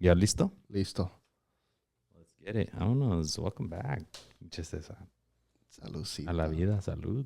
¿Ya listo? Listo. Let's get it. Vámonos. Welcome back. Just esa. Saludcita. A la vida. Salud.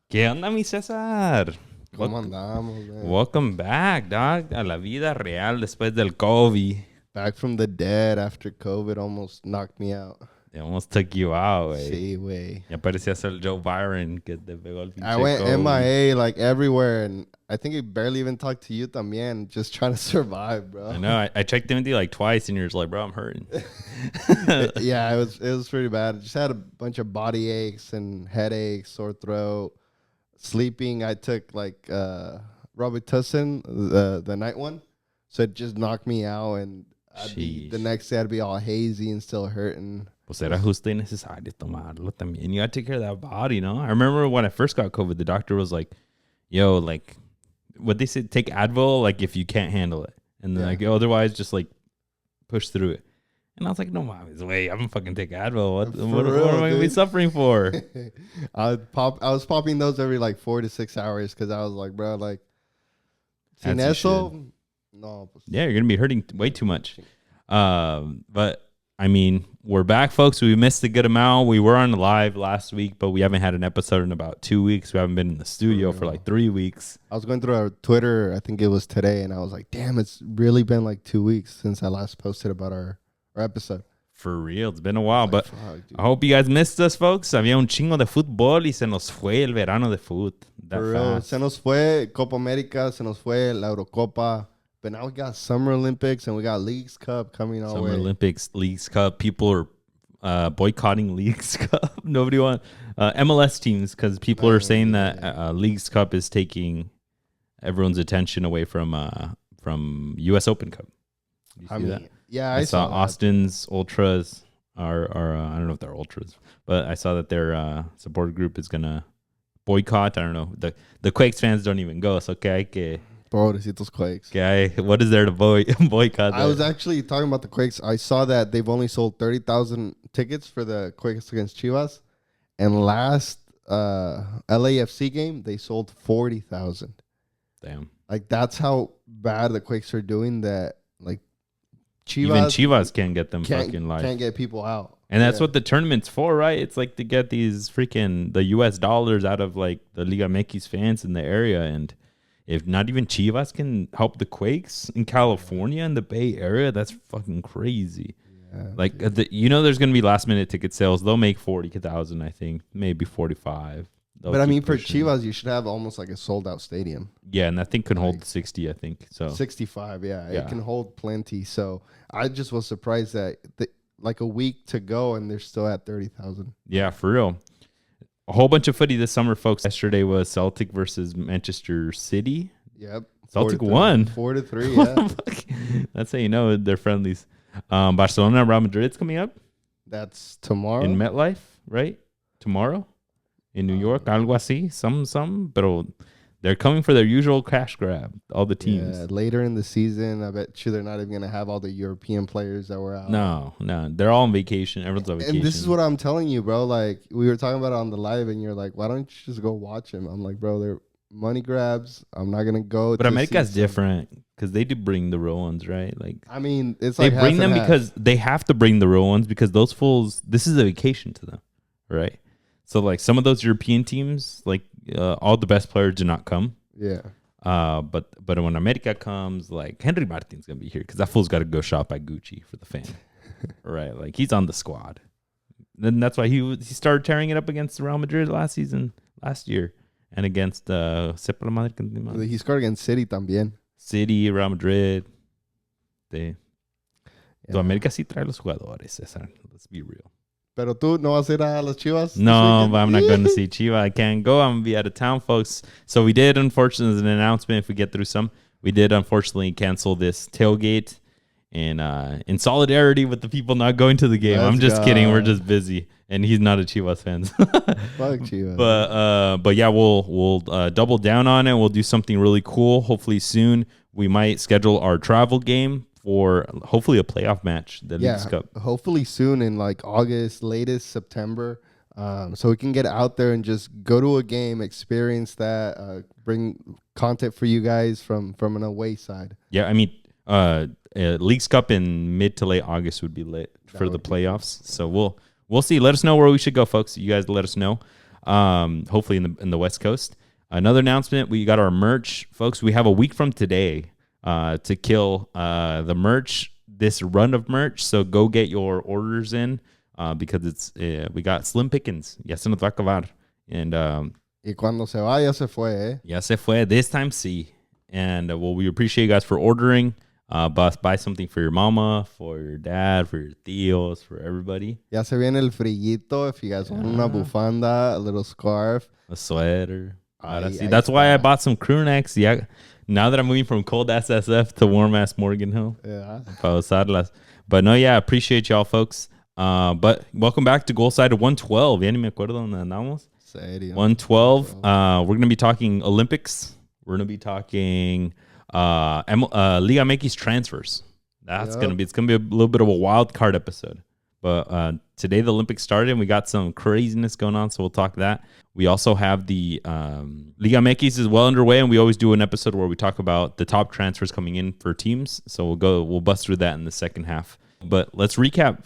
¿Qué onda, mi César? ¿Cómo andamos, man? Welcome back, dog. A la vida real después del COVID. Back from the dead after COVID almost knocked me out. It almost took you out, güey. Sí, güey. Ya parecías el Joe Byron que te pegó el pinche I went COVID. MIA like everywhere, and I think I barely even talked to you también, just trying to survive, bro. I know. I checked in with you like twice, and you're just like, bro, I'm hurting. Yeah, it was pretty bad. I just had a bunch of body aches and headaches, sore throat, sleeping. I took like Robitussin, the night one, so it just knocked me out, and the next day I'd be all hazy and still hurting. Pues era justo y necesario tomarlo también. You got to take care of that body, no? I remember when I first got COVID, the doctor was like, yo, like, what they said, take Advil, like, if you can't handle it. And then, like, otherwise, just, like, push through it. And I was like, no, mames, wait, I'm going to fucking take Advil. What am I going to be suffering for? I was popping those every, like, 4 to 6 hours because I was like, bro, like, sin eso, no. Yeah, you're going to be hurting way too much. But, I mean, we're back, folks. We missed a good amount. We were on live last week, but we haven't had an episode in about 2 weeks. We haven't been in the studio for like 3 weeks. I was going through our Twitter, I think it was today, and I was like, damn, it's really been like 2 weeks since I last posted about our episode. For real, it's been a while, but fuck, I hope you guys missed us, folks. Había un chingo de fútbol y se nos fue el verano de fútbol. For real, se nos fue Copa América, se nos fue la Eurocopa. But now we got Summer Olympics and we got Leagues Cup coming our way. Summer Olympics, Leagues Cup. People are boycotting Leagues Cup. Nobody wants MLS teams because people are saying that Leagues Cup is taking everyone's attention away from US Open Cup. You see that? Yeah, I saw Austin's Ultras are I don't know if they're Ultras, but I saw that their support group is gonna boycott. I don't know. The Quakes fans don't even go. So que Pobrecitos Quakes. What is there to boycott? I was actually talking about the Quakes. I saw that they've only sold 30,000 tickets for the Quakes against Chivas. And last LAFC game, they sold 40,000. Damn. Like, that's how bad the Quakes are doing that. Like, Even Chivas can't get them fucking live. Can't get people out. And that's what the tournament's for, right? It's like to get these freaking the US dollars out of like the Liga MX fans in the area. And if not even Chivas can help the Quakes in California and the Bay Area, that's fucking crazy. Yeah, like, there's going to be last minute ticket sales. They'll make 40,000, I think, maybe 45. But I mean, for Chivas, you should have almost like a sold out stadium. Yeah, and that thing can hold 60, I think. So 65, yeah. It can hold plenty. So I just was surprised that like a week to go and they're still at 30,000. Yeah, for real. A whole bunch of footy this summer, folks. Yesterday was Celtic versus Manchester City. Yep. Celtic won. 4-3, yeah. That's how you know they're friendlies. Barcelona, Real Madrid's coming up. That's tomorrow. In MetLife, right? Tomorrow? In New York, algo así. Some, pero they're coming for their usual cash grab, all the teams. Yeah, later in the season, I bet you they're not even going to have all the European players that were out. No. They're all on vacation. Everyone's on vacation. And this is what I'm telling you, bro. Like, we were talking about it on the live, and you're like, why don't you just go watch them? I'm like, bro, they're money grabs. I'm not going to go. But America's different because they do bring the real ones, right? Like, I mean, it's they like bring them because they have to bring the real ones because those fools, this is a vacation to them, right? So, like, some of those European teams, like, all the best players do not come. Yeah. But when America comes, like, Henry Martin's going to be here because that fool's got to go shop at Gucci for the fan. Right? Like, he's on the squad. Then that's why he started tearing it up against Real Madrid last year. And against he scored against City también. City, Real Madrid. So América sí trae los jugadores, César. Let's be real. Pero tú no vas a ir a las Chivas? No, but I'm not going to see Chivas. I can't go. I'm going to be out of town, folks. So we did, unfortunately, as an announcement, if we get through some, we did, unfortunately, cancel this tailgate and in solidarity with the people not going to the game. I'm just kidding. We're just busy. And he's not a Chivas fan. Fuck Chivas. But yeah, we'll double down on it. We'll do something really cool, hopefully soon. we might schedule our travel game for hopefully a playoff match, the Leagues Cup. Hopefully soon in like August, latest September. So we can get out there and just go to a game, experience that, bring content for you guys from an away side. Yeah, I mean, Leagues Cup in mid to late August would be lit for the playoffs. So we'll see. Let us know where we should go, folks. You guys let us know. Hopefully in the West Coast. Another announcement: we got our merch, folks. We have a week from today to kill the merch. This run of merch. So go get your orders in because it's we got slim pickings. Ya se nos va a acabar. And y cuando se va, ya se fue, eh? Ya se fue. This time, sí. And well, we appreciate you guys for ordering. Buy something for your mama, for your dad, for your tíos, for everybody. Ya se viene el frillito. If you guys want una bufanda, a little scarf, a sweater. That's why I bought some crew necks. Yeah. Now that I'm moving from cold ass SF to warm ass Morgan Hill. Yeah. But no, yeah, appreciate y'all, folks. But welcome back to Golsided 112. Ya ni me acuerdo donde andamos. Serio. 112. We're going to be talking Olympics. We're going to be talking Liga MX transfers. It's going to be a little bit of a wild card episode. But today the Olympics started and we got some craziness going on, so we'll talk that. We also have the Liga MX is well underway, and we always do an episode where we talk about the top transfers coming in for teams. So we'll bust through that in the second half. But let's recap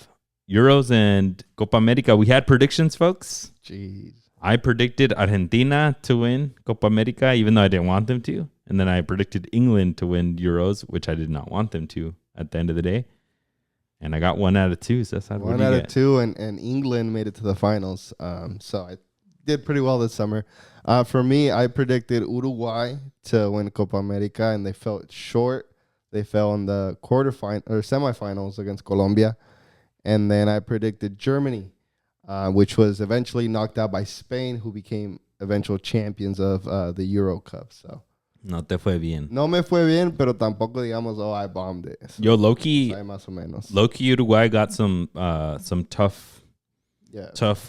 Euros and Copa America. We had predictions, folks. Jeez. I predicted Argentina to win Copa America, even though I didn't want them to. And then I predicted England to win Euros, which I did not want them to at the end of the day. And I got 1 out of 2. So that's how 1 out of 2, and England made it to the finals. So I did pretty well this summer. For me, I predicted Uruguay to win Copa America, and they fell short. They fell in the semifinals against Colombia. And then I predicted Germany, which was eventually knocked out by Spain, who became eventual champions of the Euro Cup. So no te fue bien. No me fue bien, pero tampoco digamos, I bombed it. So, yo, Loki, más o menos. Loki Uruguay got some tough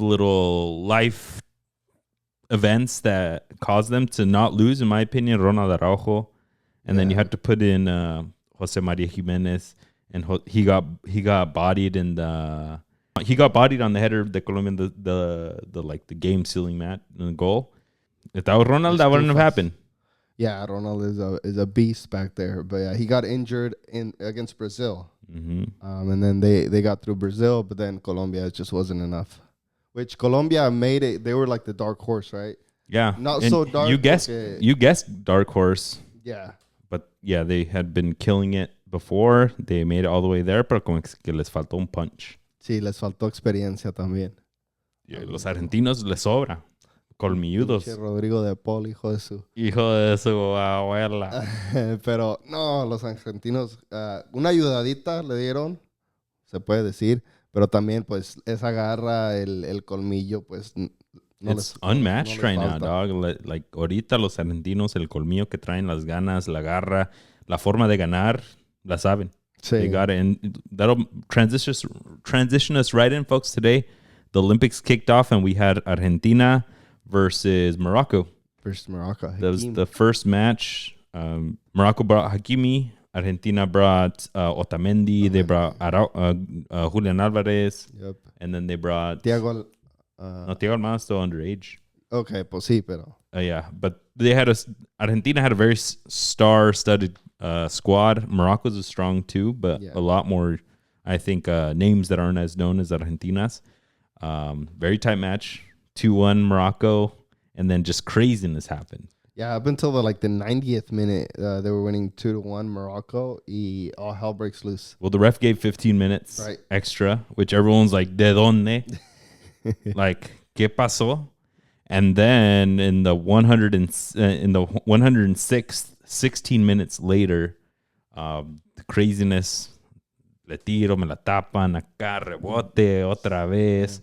little life events that caused them to not lose, in my opinion. Ronald Araujo, and then you had to put in Jose Maria Jimenez, and he got bodied in the. He got bodied on the header, the Colombian, the game sealing mat in the goal. If that was Ronald, that wouldn't have happened. Yeah, Ronald is a beast back there. But yeah, he got injured against Brazil. Mm-hmm. And then they got through Brazil, but then Colombia, it just wasn't enough. Which Colombia made it. They were like the dark horse, right? Yeah. Not so dark. You guessed dark horse. Yeah. But yeah, they had been killing it before. They made it all the way there, pero como que les faltó un punch. Sí, les faltó experiencia también. Los argentinos les sobra. Colmilludos. Rodrigo de Paul, hijo de su abuela. Pero no, los argentinos, una ayudadita le dieron, se puede decir, pero también pues esa garra, el colmillo, pues no It's unmatched right now, dog. Like ahorita los argentinos, el colmillo que traen, las ganas, la garra, la forma de ganar, la saben. Sí. They got it. And that'll transition us right in, folks. Today, the Olympics kicked off and we had Argentina versus Morocco. That was the first match. Morocco brought Hakimi. Argentina brought Otamendi. They brought Julian Alvarez. Yep. And then they brought... Thiago Almada still underage. Okay, pues sí, pero... Yeah, but Argentina had a very star-studded squad. Morocco's is strong too, but a lot more, I think, names that aren't as known as Argentina's. Very tight match. 2-1 Morocco, and then just craziness happened. Yeah, up until the 90th minute, they were winning 2-1 Morocco, y all hell breaks loose. Well, the ref gave 15 minutes extra, which everyone's like, ¿de dónde? Like, ¿qué pasó? And then in the 106th, 16 minutes later, the craziness, le tiro, me la tapan, acá, rebote, otra vez.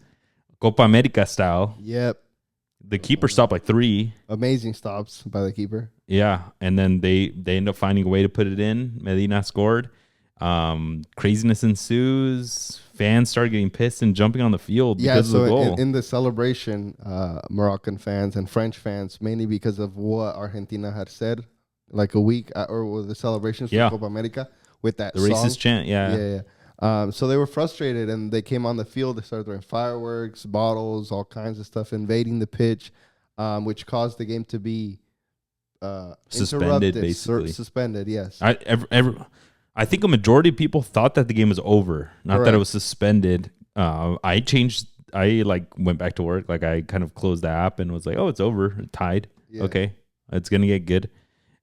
Copa America style. Yep. The keeper stopped like 3. Amazing stops by the keeper. Yeah, and then they end up finding a way to put it in. Medina scored. Craziness ensues. Fans started getting pissed and jumping on the field because of the goal. In the celebration, Moroccan fans and French fans, mainly because of what Argentina had said, like a week or the celebrations for Copa America with that the song. racist chant. So they were frustrated and they came on the field. They started throwing fireworks, bottles, all kinds of stuff, invading the pitch, which caused the game to be suspended, basically. Suspended, yes. I think a majority of people thought that the game was over, not that it was suspended. I went back to work. Like I kind of closed the app and was like, oh, it's over. It tied. Yeah. Okay. It's going to get good.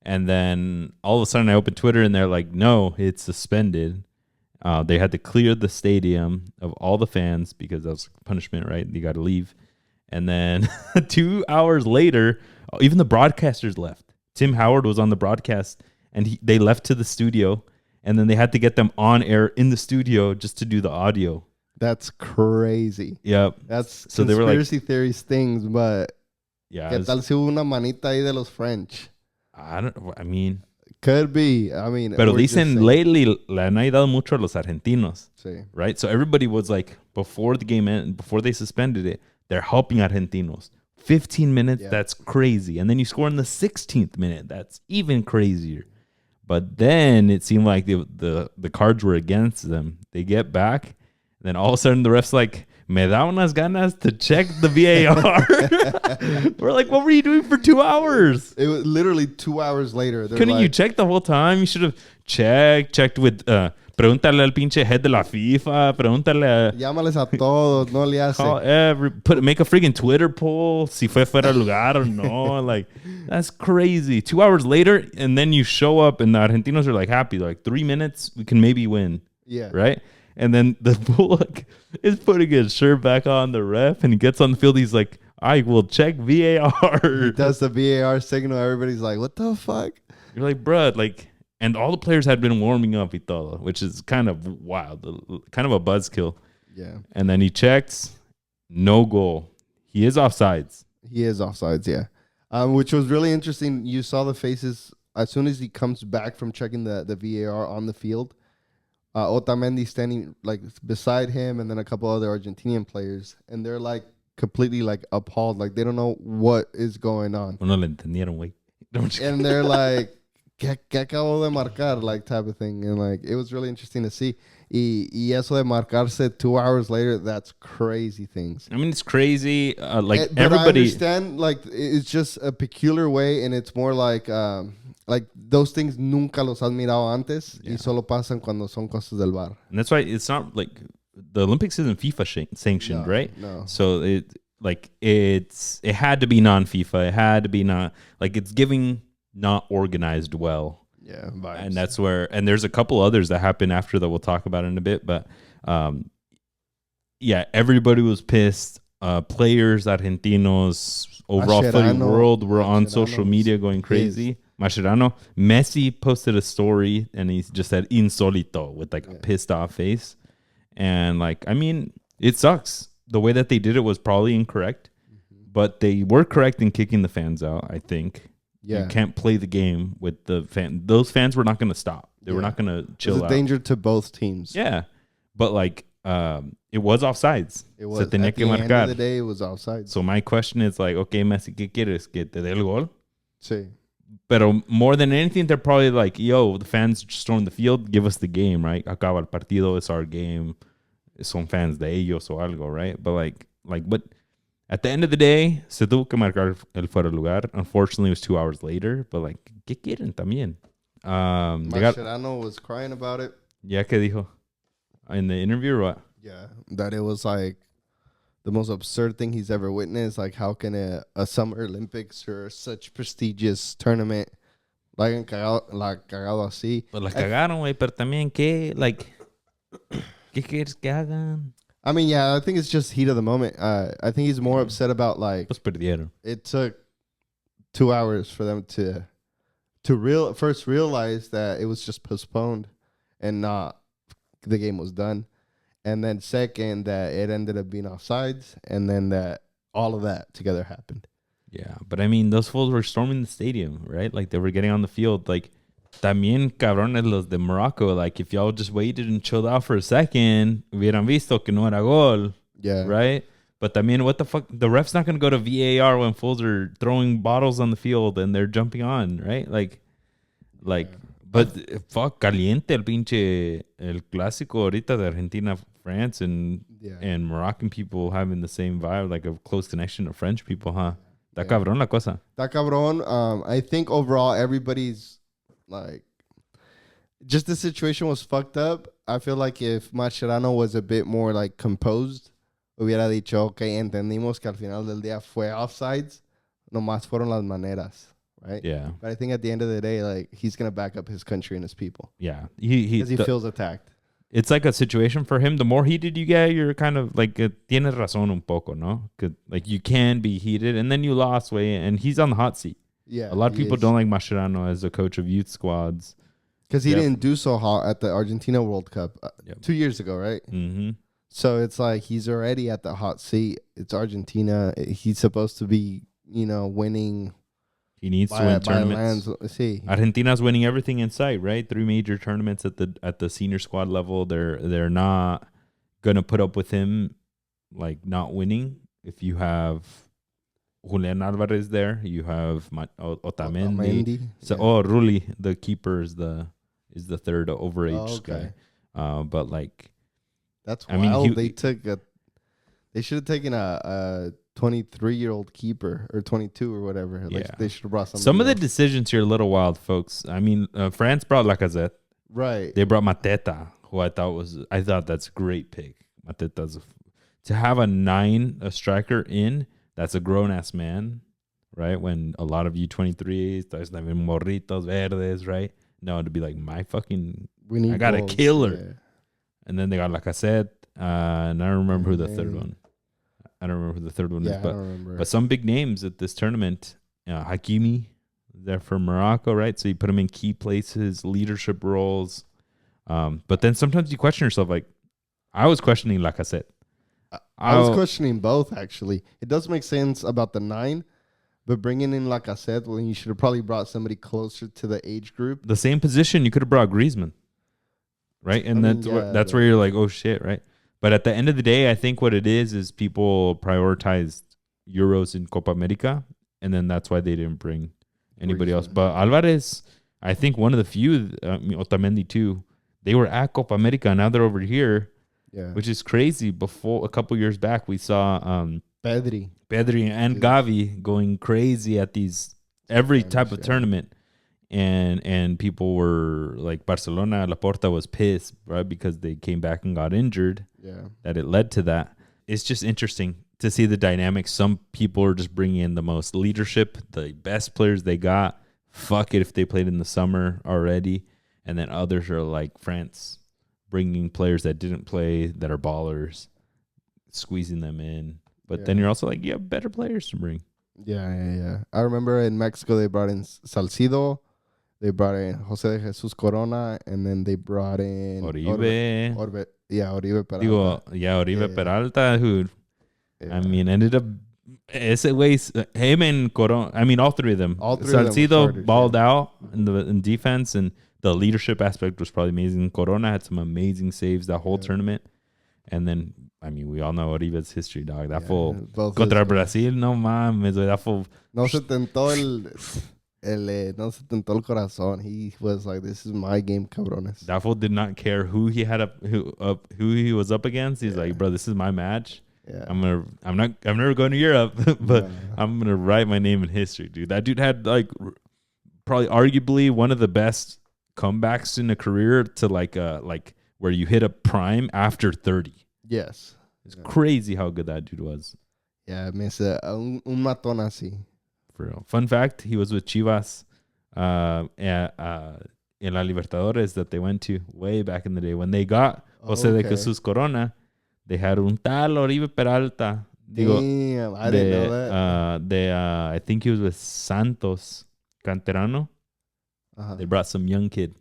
And then all of a sudden I opened Twitter and they're like, no, it's suspended. They had to clear the stadium of all the fans because that was punishment, right? You got to leave. And then 2 hours later, even the broadcasters left. Tim Howard was on the broadcast and they left to the studio. And then they had to get them on air in the studio just to do the audio. That's crazy. Yep. That's so conspiracy theories things, but yeah. ¿Qué tal si hubo una manita ahí de los French? I mean, could be. I mean, pero dicen lately le han ayudado mucho a los argentinos. Sí. Right? So everybody was like, before the game ended, before they suspended it, they're helping argentinos. 15 minutes, that's crazy. And then you score in the 16th minute. That's even crazier. But then it seemed like the cards were against them. They get back. Then all of a sudden the ref's like, me da unas ganas to check the VAR. We're like, what were you doing for 2 hours? It was literally 2 hours later. Couldn't you check the whole time? You should have checked with, pregúntale al pinche head de la FIFA, pregúntale a... Llámales a todos, no le hace. Make a freaking Twitter poll, si fue fuera de lugar or no. Like, that's crazy. 2 hours later, and then you show up and the Argentinos are like happy. Like 3 minutes, we can maybe win. Yeah. Right? And then the Bullock is putting his shirt back on the ref and he gets on the field. He's like, I will check VAR. He does the VAR signal. Everybody's like, what the fuck? You're like, bruh, like, and all the players had been warming up, y todo, which is kind of wild, kind of a buzzkill. Yeah. And then he checks, no goal. He is offsides. He is offsides, yeah. Which was really interesting. You saw the faces as soon as he comes back from checking the VAR on the field. Otamendi standing like beside him, and then a couple other Argentinian players, and they're like completely like appalled, like they don't know what is going on. No le entendieron, güey. And they're like, ¿Qué acabo de marcar? Like type of thing, and like it was really interesting to see. Y eso de marcarse 2 hours later, that's crazy things. I mean, it's crazy. But everybody, I understand, like it's just a peculiar way, and it's more like those things nunca los has mirado antes y solo pasan cuando son cosas del VAR. And that's why it's not like the Olympics isn't FIFA sanctioned, right? No. So it had to be non-FIFA. It had to be not like it's giving not organized well. Yeah, vibes. And that's where, and there's a couple others that happen after that we'll talk about in a bit. But everybody was pissed. Players, Argentinos, overall footy world were on social media going crazy. Mascherano. Messi posted a story and he just said insolito with like a pissed off face. And like, I mean, it sucks. The way that they did it was probably incorrect, but they were correct in kicking the fans out, I think. Yeah. You can't play the game with the fan. Those fans were not going to stop. They were not going to chill out. It's a danger to both teams. Yeah. But like, it was offsides. It was. At the end of the day, it was offsides. So my question is like, okay, Messi, ¿qué quieres? ¿Que te dé el gol? Sí. Pero more than anything, they're probably like, yo, the fans just stormed the field, give us the game, right? Acaba el partido, it's our game. Son fans de ellos o algo, right? But but at the end of the day, se tuvo que marcar el fuera de lugar. Unfortunately, it was 2 hours later, but like, ¿qué quieren también? Mascherano was crying about it. Yeah, ¿qué dijo? In the interview or what? Yeah, that it was like the most absurd thing he's ever witnessed. Like, how can a Summer Olympics or such prestigious tournament like cagado así? Pues la cagaron, güey, pero también, ¿qué? Like, ¿qué quieres que hagan? I mean, yeah, I think it's just heat of the moment. I think he's more upset about like Pues perdieron. It took 2 hours for them to first realize that it was just postponed and not the game was done. And then second, that it ended up being offsides, and then that all of that together happened. Yeah, but I mean, those fools were storming the stadium, right? Like, they were getting on the field. Like, también cabrones los de Morocco. Like, if y'all just waited and chilled out for a second, hubieran visto que no era gol. Yeah. Right? But también, what the fuck? The ref's not going to go to VAR when fools are throwing bottles on the field and they're jumping on, right? Like, Like, but fuck, caliente el pinche el clásico ahorita de Argentina, France, and Moroccan people having the same vibe, like a close connection to French people, huh? Está cabrón la cosa. Está cabrón. I think overall everybody's like, just the situation was fucked up. I feel like if Mascherano was a bit more like composed, hubiera dicho, okay, entendimos que al final del día fue offsides, nomás fueron las maneras, right? Yeah. But I think at the end of the day, like, he's gonna back up his country and his people. Yeah. He feels attacked. It's like a situation for him. The more heated you get, you're kind of like, tienes razón un poco, no? Like, you can be heated, and then you lost way, and he's on the hot seat. Yeah. A lot of people don't like Mascherano as a coach of youth squads. Because he didn't do so hot at the Argentina World Cup 2 years ago, right? Mm-hmm. So it's like he's already at the hot seat. It's Argentina. He's supposed to be, winning. He needs to win tournaments. See, Argentina's winning everything in sight, right? 3 major tournaments at the senior squad level. They're not gonna put up with him, like, not winning. If you have Julian Alvarez there, you have Otamendi. So, Rulli, the keeper, is the third overage guy. But like, that's wild. They should have taken a 23-year-old keeper or 22 or whatever. Like, they should have brought somebody Some of the else. decisions here are a little wild, folks. I mean, France brought Lacazette. Right. They brought Mateta, who I thought that's a great pick. Mateta's to have a striker in. That's a grown-ass man, right? When a lot of U23s, there's even morritos verdes, right? No, to be like, I got a killer. Yeah. And then they got Lacazette, and I don't remember who the third one. I don't remember who the third one is, but some big names at this tournament. Hakimi, they're from Morocco, right? So you put him in key places, leadership roles. But then sometimes you question yourself, like, I was questioning Lacazette. I was questioning both, actually. It does make sense about the 9, but bringing in Lacazette, well, you should have probably brought somebody closer to the age group. The same position, you could have brought Griezmann, right? And that's where you're like, oh, shit, right? But at the end of the day, I think what it is people prioritized Euros in Copa America, and then that's why they didn't bring anybody else. But Alvarez, I think one of the few, Otamendi too, they were at Copa America, now they're over here. Yeah, which is crazy. Before, a couple years back, we saw Pedri and Gavi going crazy at these every type of tournament, and people were like, Barcelona, Laporta was pissed, right, because they came back and got injured. Yeah, that it led to that. It's just interesting to see the dynamics. Some people are just bringing in the most leadership, the best players they got. Fuck it if they played in the summer already, and then others are like France, bringing players that didn't play, that are ballers, squeezing them in. But then you're also like, you have better players to bring. Yeah. I remember in Mexico, they brought in Salcido, they brought in Jose de Jesus Corona, and then they brought in Oribe. Oribe Peralta. Oribe Peralta, who, I mean, ended up, ese way, him and Corona, I mean, all three of them. Salcido balled out in defense, and the leadership aspect was probably amazing. Corona had some amazing saves that whole tournament. And then, I mean, we all know Oribe's history, dog. That fool contra Brazil, no mames. That fool. No se tentó no se tentó el corazón. He was like, this is my game, cabrones. That fool did not care who he had who he was up against. He's like, bro, this is my match. Yeah. I'm never going to Europe, but I'm gonna write my name in history, dude. That dude had like probably arguably one of the best comebacks in a career to like where you hit a prime after 30. Yes. It's crazy how good that dude was. Yeah, me un matón así. For real. Fun fact, he was with Chivas in La Libertadores that they went to way back in the day. When they got Jose de Jesus Corona, they had un tal Oribe Peralta. Damn, I didn't know that. I think he was with Santos, Canterano. They brought some young kid,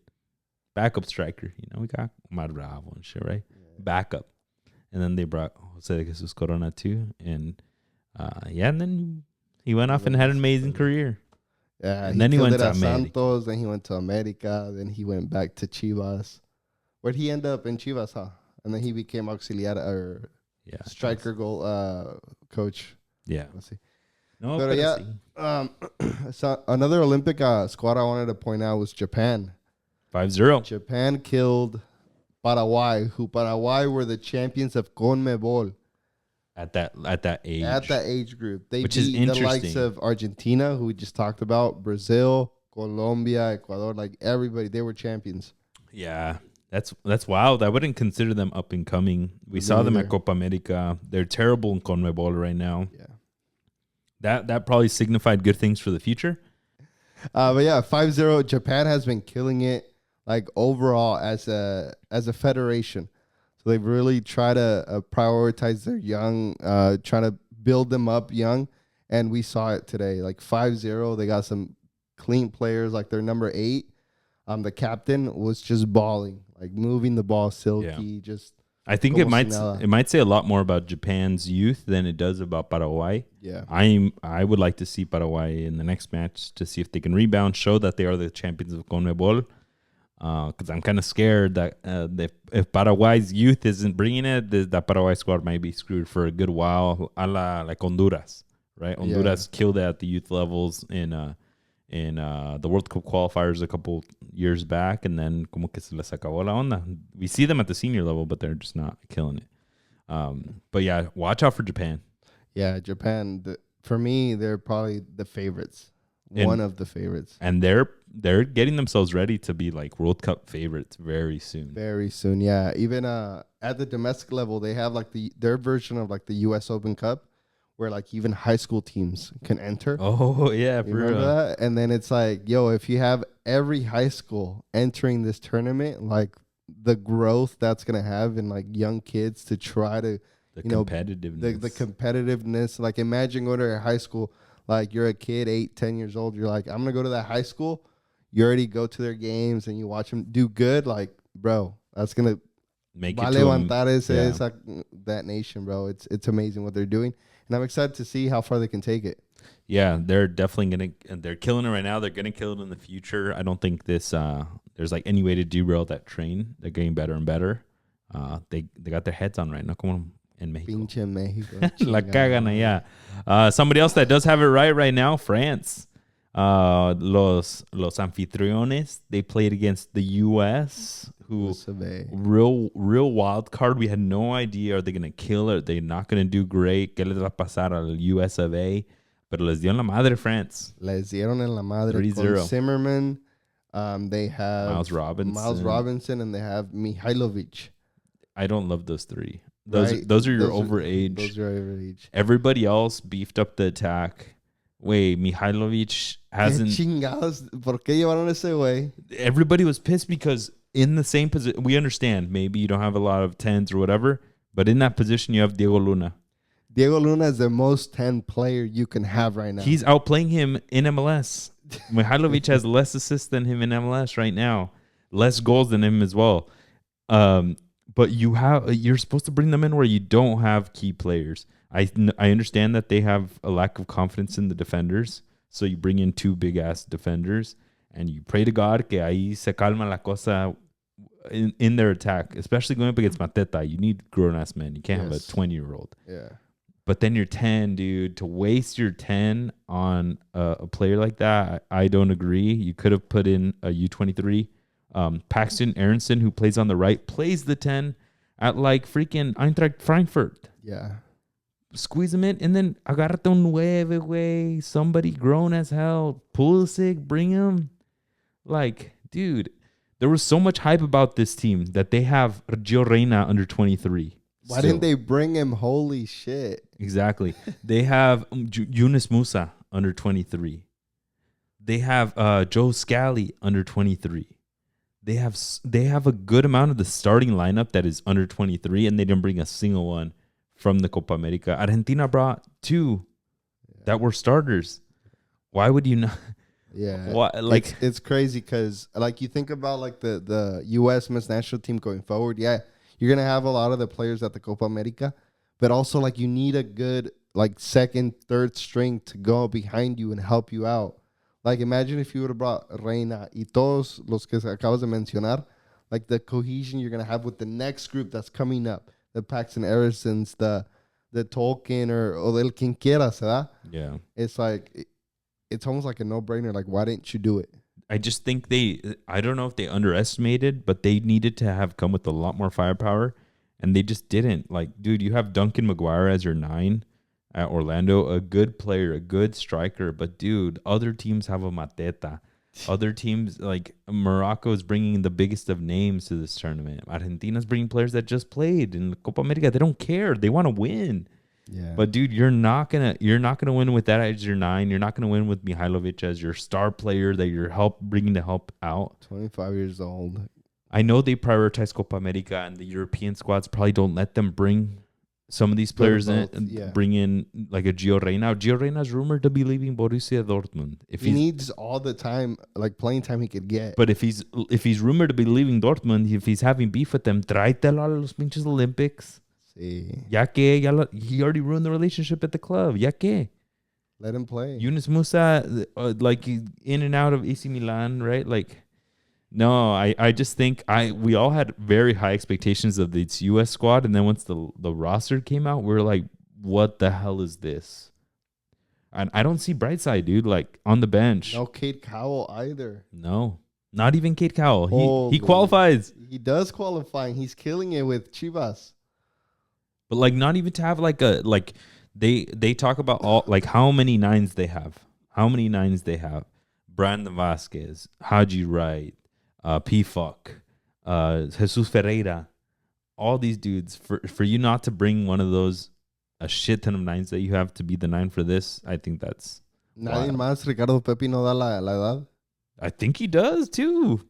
backup striker. You know, we got Omar Bravo and shit, right? Yeah. Backup. And then they brought Jose de Jesus Corona too. And and then he went off and had an amazing career. Yeah, and then he went to Santos, then he went to America, then he went back to Chivas. Where'd he end up in Chivas, huh? And then he became auxiliar or striker goal coach. Yeah. Let's see. No, But pero yeah, sí. so another Olympic squad I wanted to point out was Japan. 5-0 Japan killed Paraguay, who Paraguay were the champions of CONMEBOL at that age. at that age group. They Which is beat the likes interesting. of Argentina, who we just talked about, Brazil, Colombia, Ecuador, like everybody. They were champions. Yeah, that's wild. I wouldn't consider them up and coming. We saw them at either. Copa America. They're terrible in CONMEBOL right now. Yeah. That probably signified good things for the future. But yeah, 5-0. Japan has been killing it, like overall as a federation. So they've really tried to prioritize their young, trying to build them up young. And we saw it today, like 5-0. They got some clean players, like their number 8. The captain was just balling, like moving the ball silky, just. I think it might say a lot more about Japan's youth than it does about Paraguay. Yeah. I would like to see Paraguay in the next match to see if they can rebound, show that they are the champions of CONMEBOL. Because I'm kind of scared that if Paraguay's youth isn't bringing it, the Paraguay squad might be screwed for a good while, like Honduras, right? Honduras killed it at the youth levels in the World Cup qualifiers a couple years back, and then como que se les acabó la onda. We see them at the senior level, but they're just not killing it. But yeah, watch out for Japan. Yeah, Japan. For me, they're probably the favorites. One of the favorites. And they're getting themselves ready to be like World Cup favorites very soon. Very soon, yeah. Even at the domestic level, they have like their version of like the US Open Cup, where like even high school teams can enter. Oh yeah, you remember that? And then it's like, yo, if you have every high school entering this tournament, like the growth that's gonna have in like young kids to try to competitiveness. The competitiveness. Like imagine going to a high school, like you're a kid, 8-10 years old, you're like, I'm gonna go to that high school. You already go to their games and you watch them do good, like, bro, that's gonna make it to that nation, bro. It's amazing what they're doing. And I'm excited to see how far they can take it. Yeah, they're definitely they're killing it right now. They're gonna kill it in the future. I don't think there's like any way to derail that train. They're getting better and better. They got their heads on right now. Como en Mexico. Pinche Mexico. La cagan allá. Somebody else that does have it right now, France. Los anfitriones, they played against the U.S., who real wild card. We had no idea, are they going to kill it? Are they not going to do great? ¿Qué les va a pasar al US of A? Pero les dio en la madre France. Les dieron en la madre 3-0. Con Zimmerman. They have Miles Robinson, and they have Mihailovic. I don't love those three. Those are your overage. Those are overage. Everybody else beefed up the attack. Wait, Mihailovic hasn't. Chingados, ¿por qué llevaron ese güey? Everybody was pissed because in the same position, we understand maybe you don't have a lot of 10s or whatever, but in that position you have Diego Luna. Diego Luna is the most 10 player you can have right now. He's outplaying him in MLS. Mihailovic has less assists than him in MLS right now, less goals than him as well. But you're supposed to bring them in where you don't have key players. I understand that they have a lack of confidence in the defenders, so you bring in 2 big ass defenders and you pray to God que ahí se calma la cosa in their attack, especially going up against Mateta. You need grown ass men. You can't have a 20-year-old. Yeah. But then you're 10, dude. To waste your 10 on a player like that, I don't agree. You could have put in a U23. Paxton Aronson, who plays on the right, plays the 10 at like freaking Eintracht Frankfurt. Yeah. Squeeze him in, and then agárrate un 9, güey. Somebody grown as hell. Pulisic, bring him. Like, dude, there was so much hype about this team that they have Gio Reyna under 23. Why didn't they bring him? Holy shit. Exactly. They have Yunus Musa under 23. They have Joe Scally under 23. They have a good amount of the starting lineup that is under 23, and they didn't bring a single one from the Copa America. Argentina brought 2 that were starters. Why would you not? Yeah. Why, like it's crazy because like you think about like the U.S. men's national team going forward. Yeah, you're gonna have a lot of the players at the Copa America, but also like you need a good like second, third string to go behind you and help you out. Like imagine if you would have brought Reina y todos los que acabas de mencionar, like the cohesion you're gonna have with the next group that's coming up. The Paxton Arisons, the the Tolkien or del quien quiera, ¿verdad? Yeah. It's like, it's almost like a no-brainer. Like, why didn't you do it? I just think I don't know if they underestimated, but they needed to have come with a lot more firepower, and they just didn't. Like, dude, you have Duncan McGuire as your 9 at Orlando, a good player, a good striker, but dude, other teams have a Mateta. Other teams, like Morocco is bringing the biggest of names to this tournament. Argentina's bringing players that just played in Copa America. They don't care. They want to win. Yeah. But dude, you're not gonna win with that as your 9. You're not gonna win with Mihailovic as your star player that you're bringing to help out. 25 years old. I know they prioritize Copa America, and the European squads probably don't let them bring some of these players bring in like a Gio Reyna. Gio Reyna's rumored to be leaving Borussia Dortmund. If he needs all the time, like playing time he could get. But if he's rumored to be leaving Dortmund, if he's having beef with them, tráetelo a los pinches Olympics. Sí. Ya que, he already ruined the relationship at the club. Ya que. Let him play. Yunus Musa, like in and out of AC Milan, right? Like, no, I just think we all had very high expectations of this U.S. squad, and then once the roster came out, we were like, what the hell is this? And I don't see Brightside, dude, like on the bench. No Cade Cowell either. No, not even Cade Cowell. He qualifies. He does qualify. He's killing it with Chivas. But like, not even to have they talk about all like how many 9s they have. How many 9s they have? Brandon Vasquez, Haji Wright, P. Fuck, Jesus Ferreira, all these dudes. For you not to bring one of those, a shit ton of 9s that you have to be the 9 for this, I think that's Nadie más, Ricardo Pepi no da la edad. I think he does too.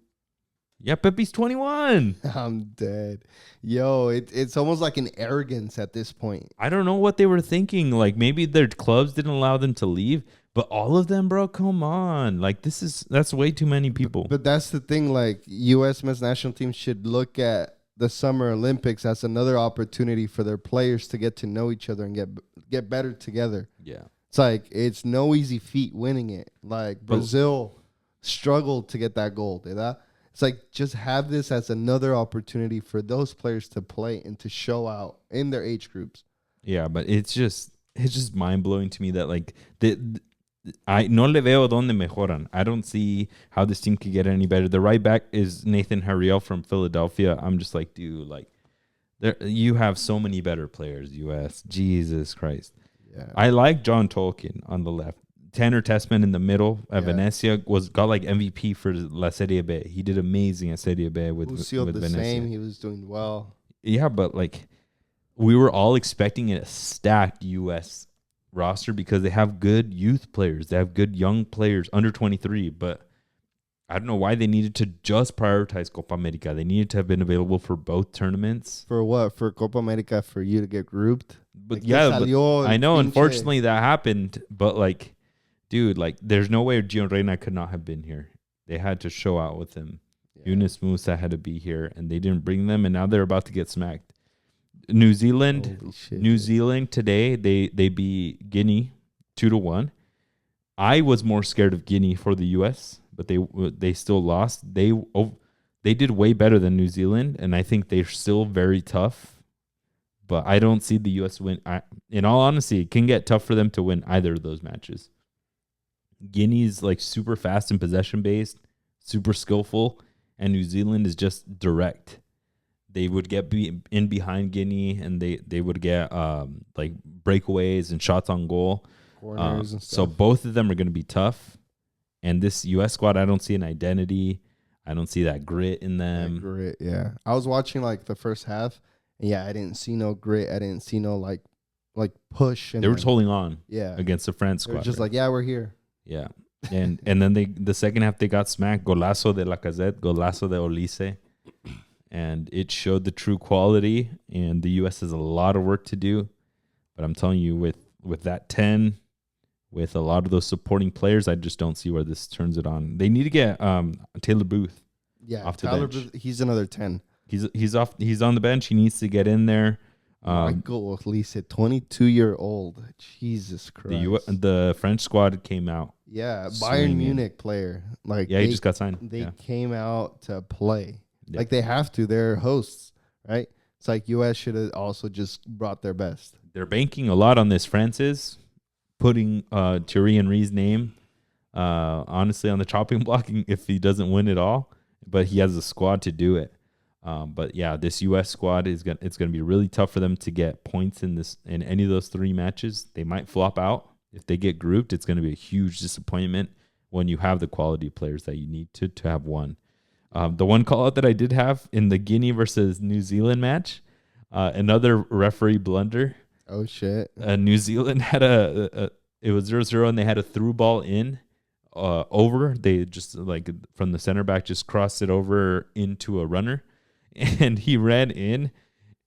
Yeah, Pepe's 21. I'm dead. Yo, it's almost like an arrogance at this point. I don't know what they were thinking. Like, maybe their clubs didn't allow them to leave, but all of them, bro, come on. Like, that's way too many people. But that's the thing. Like, U.S. men's national team should look at the Summer Olympics as another opportunity for their players to get to know each other and get better together. Yeah. It's like, it's no easy feat winning it. Like, Brazil struggled to get that gold. It's like, just have this as another opportunity for those players to play and to show out in their age groups. Yeah, but it's just mind blowing to me that like I no le veo donde mejoran. I don't see how this team could get any better. The right back is Nathan Harriel from Philadelphia. I'm just like, dude, like you have so many better players, US. Jesus Christ. Yeah. I like John Tolkien on the left. Tanner Tessman in the middle at Venezia got like MVP for La Serie B. He did amazing at Serie B with Venezia. Same. He was doing well. Yeah, but like we were all expecting a stacked U.S. roster because they have good youth players. They have good young players under 23. But I don't know why they needed to just prioritize Copa America. They needed to have been available for both tournaments. For what? For Copa America, for you to get grouped? But I know, unfortunately, that happened. But like, dude, like, there's no way Gio Reyna could not have been here. They had to show out with him. Yeah. Yunus Musa had to be here, and they didn't bring them, and now they're about to get smacked. New Zealand today, they beat Guinea 2-1. I was more scared of Guinea for the U.S., but they still lost. They did way better than New Zealand, and I think they're still very tough. But I don't see the U.S. win. In all honesty, it can get tough for them to win either of those matches. Guinea's like super fast and possession based, super skillful, and New Zealand is just direct. They would get in behind Guinea, and they would get like breakaways and shots on goal. Corners and stuff. So both of them are going to be tough. And this U.S. squad, I don't see an identity. I don't see that grit in them. Grit, yeah. I was watching like the first half, and I didn't see no grit. I didn't see no like push. And they were just holding on. Yeah. Against the France squad. They're just like, we're here. Yeah. And then the second half they got smacked. Golazo de Lacazette, golazo de Olise. And it showed the true quality. And the U.S. has a lot of work to do. But I'm telling you, with that 10, with a lot of those supporting players, I just don't see where this turns it on. They need to get Taylor Booth. Yeah, off the Tyler bench. Booth, he's another 10. He's on the bench. He needs to get in there. Michael Olise, 22-year-old. Jesus Christ. The French squad came out. Yeah, Bayern Munich player. Like, he just got signed. They came out to play. Yeah. Like, they have to. They're hosts, right? It's like U.S. should have also just brought their best. they're banking a lot on this Francis, putting Thierry Henry's name honestly on the chopping block if he doesn't win it all, but he has a squad to do it. But yeah, this U.S. squad it's gonna be really tough for them to get points in any of those 3 matches. They might flop out if they get grouped. It's gonna be a huge disappointment when you have the quality players that you need to have won. The one call out that I did have in the Guinea versus New Zealand match, another referee blunder. Oh shit! New Zealand had it was 0-0 and they had a through ball in over. They just like from the center back just crossed it over into a runner, and he ran in,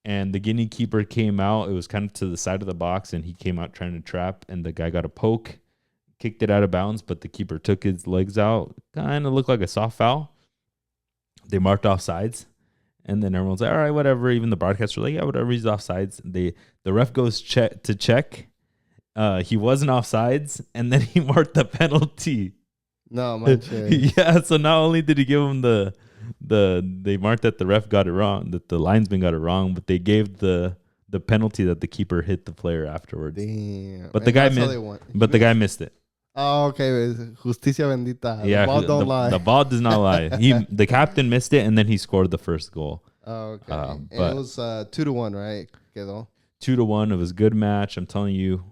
and the Guinea keeper came out. It was kind of to the side of the box, and he came out trying to trap, and the guy got a poke, kicked it out of bounds, but the keeper took his legs out. Kind of looked like a soft foul. They marked offsides, and then everyone's like, all right, whatever. Even the broadcasters were like, yeah, whatever, he's offsides. The ref goes to check. He wasn't offsides, and then he marked the penalty. No, man. Yeah, so not only did he give him they marked that the ref got it wrong, that the linesman got it wrong, but they gave the penalty that the keeper hit the player afterwards. Damn. But the guy missed it. Oh, okay. Justicia bendita. Yeah, the ball don't lie. The ball does not lie. The captain missed it, and then he scored the first goal. Oh, okay. And it was 2-1, right? Quedó. 2-1. It was a good match. I'm telling you,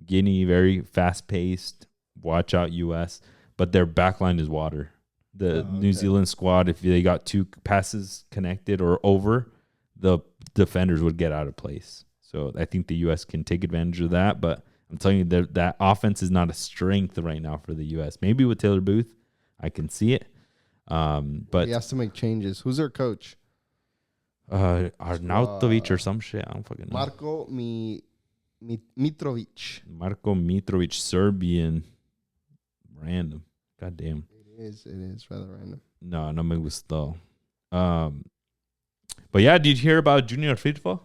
Guinea, very fast-paced. Watch out, U.S. But their backline is water. The New Zealand squad, if they got 2 passes connected or over, the defenders would get out of place. So I think the U.S. can take advantage of that, but I'm telling you that offense is not a strength right now for the U.S. Maybe with Taylor Booth, I can see it. But he has to make changes. Who's their coach? Arnautovic or some shit. I don't fucking know. Marko Mitrovic. Marko Mitrovic, Serbian. Random. God damn. It is rather random. No me gustó. But yeah, did you hear about Junior Firpo?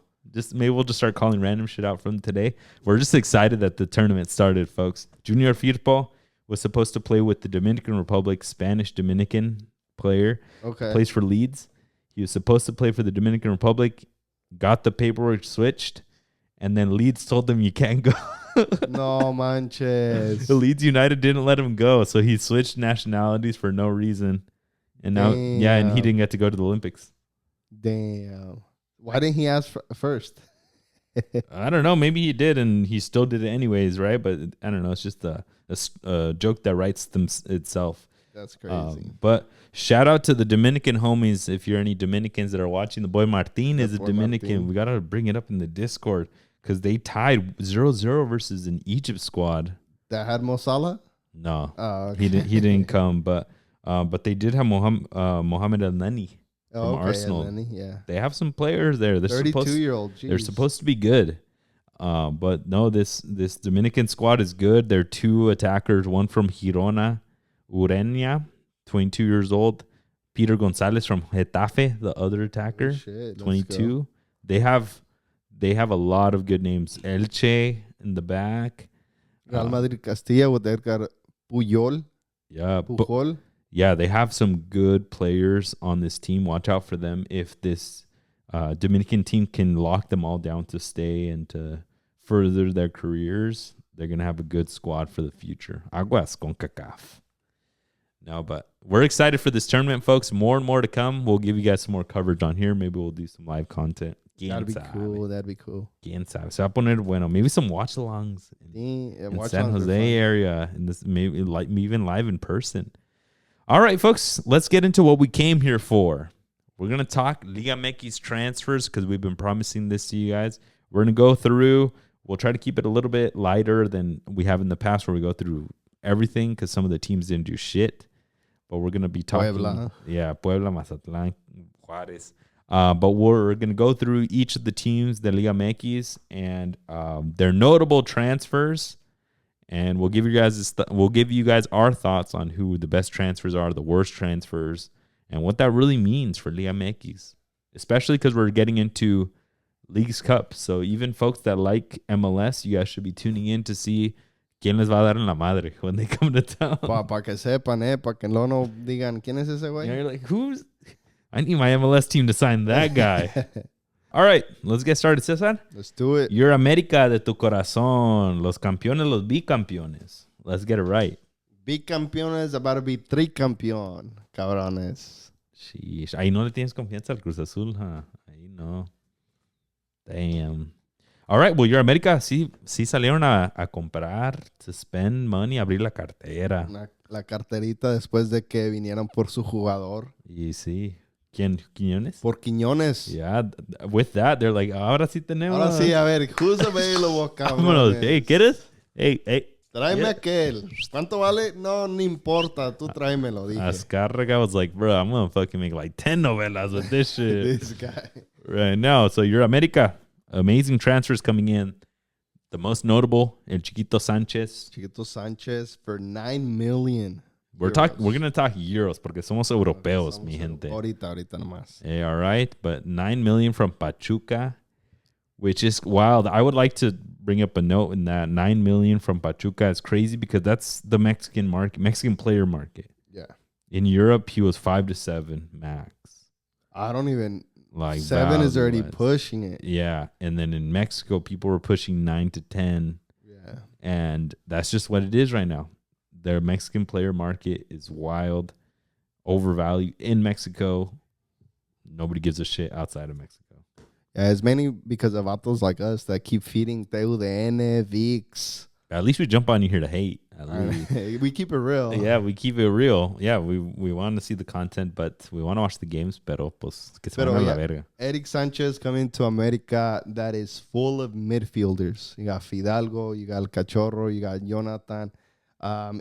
Maybe we'll just start calling random shit out from today. We're just excited that the tournament started, folks. Junior Firpo was supposed to play with the Dominican Republic, Spanish-Dominican player. Okay. Plays for Leeds. He was supposed to play for the Dominican Republic, got the paperwork switched, and then Leeds told him you can't go. No manches. Leeds United didn't let him go, so he switched nationalities for no reason. And now, and he didn't get to go to the Olympics. Damn. Why didn't he ask first? I don't know. Maybe he did, and he still did it anyways, right? But I don't know. It's just a joke that writes itself. That's crazy. But shout out to the Dominican homies. If you're any Dominicans that are watching, the boy Martin is a Dominican. Martin. We got to bring it up in the Discord because they tied 0-0 versus an Egypt squad. That had Mo Salah? No. Oh, okay. He didn't come, but they did have Mohamed El-Neni. From Arsenal. Yeah. They have some players there. 32-year-old. They're supposed to be good. But no, this Dominican squad is good. They're 2 attackers, one from Girona, Urenia, 22 years old. Peter Gonzalez from Getafe, the other attacker, 22. They have a lot of good names. Elche in the back. Real Madrid Castilla with Edgar Puyol. Yeah. Pujol. Yeah, they have some good players on this team. Watch out for them. If this Dominican team can lock them all down to stay and to further their careers, they're going to have a good squad for the future. Aguas con CACAF. No, but we're excited for this tournament, folks. More and more to come. We'll give you guys some more coverage on here. Maybe we'll do some live content. That'd be cool. Quién sabe. Se va a poner bueno. Maybe some watch-alongs in San Jose area. And this maybe even live in person. All right, folks, let's get into what we came here for. We're going to talk Liga MX transfers because we've been promising this to you guys. We're going to go through. We'll try to keep it a little bit lighter than we have in the past where we go through everything because some of the teams didn't do shit. But we're going to be talking. Puebla. Yeah, Puebla, Mazatlán, Juárez. But we're going to go through each of the teams, the Liga MX, and their notable transfers. And we'll give you guys our thoughts on who the best transfers are, the worst transfers, and what that really means for Liga MX, especially because we're getting into Leagues Cup. So even folks that like MLS, you guys should be tuning in to see quién les va a dar en la madre when they come to town. Para que sepan, para que no digan, ¿quién es ese güey? You're like, who's? I need my MLS team to sign that guy. All right, let's get started, Cesar. Let's do it. You're América de tu corazón. Los campeones, los bicampeones. Let's get it right. Bicampeones about to be tricampeón, cabrones. Sheesh. Ahí no le tienes confianza al Cruz Azul, huh? Ahí no. Damn. All right, well, you're América. Sí salieron a comprar, to spend money, abrir la cartera. La carterita después de que vinieron por su jugador. Y sí. ¿Quién? ¿Quiñones? Por Quiñones. Yeah, with that, they're like, ahora sí tenemos. Ahora sí, a ver, who's available, cabrón? Vámonos. Hey, ¿quieres? Hey. Tráeme Yeah. aquel. ¿Cuánto vale? No importa. Tú tráemelo, dije. Azcárraga was like, bro, I'm gonna fucking make like 10 novelas with this shit. This guy. Right now. So you're América. Amazing transfers coming in. The most notable, El Chiquito Sánchez. Chiquito Sánchez for 9 million. We're gonna talk euros porque somos europeos, mi gente. Ahorita nomás. Yeah, all right. But 9 million from Pachuca, which is wild. I would like to bring up a note in that 9 million from Pachuca is crazy because that's the Mexican player market. Yeah. In Europe, he was 5 to 7 max. I don't even Like 7 is already value-wise. pushing it. Yeah, and then in Mexico, people were pushing 9 to 10. Yeah. And that's just what it is right now. Their Mexican player market is wild, overvalued in Mexico. Nobody gives a shit outside of Mexico. Yeah, it's mainly because of vatos like us that keep feeding TUDN, VIX. At least we jump on you here to hate. At least. We keep it real. Yeah, we keep it real. Yeah, we want to see the content, but we want to watch the games. Pero pues que se vayan a la verga. Eric Sanchez coming to America that is full of midfielders. You got Fidalgo, you got El Cachorro, you got Jonathan.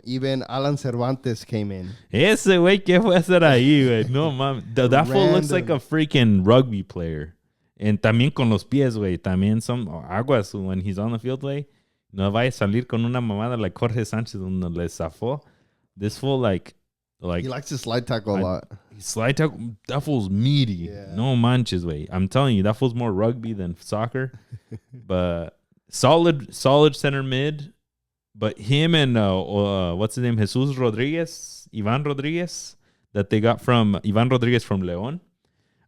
Even Alan Cervantes came in. Ese güey, ¿qué fue a hacer ahí, güey? No, mames. That fool looks like a freaking rugby player. And también con los pies, güey. También son aguas when he's on the field, güey. No vaya a salir con una mamada like Jorge Sánchez donde le zafó. This fool, like He likes to slide tackle a lot. Slide tackle, that fool's meaty. Yeah. No manches, güey. I'm telling you, that fool's more rugby than soccer. But solid center mid. But him and what's his name? Ivan Rodriguez, that they got from Ivan Rodriguez from León,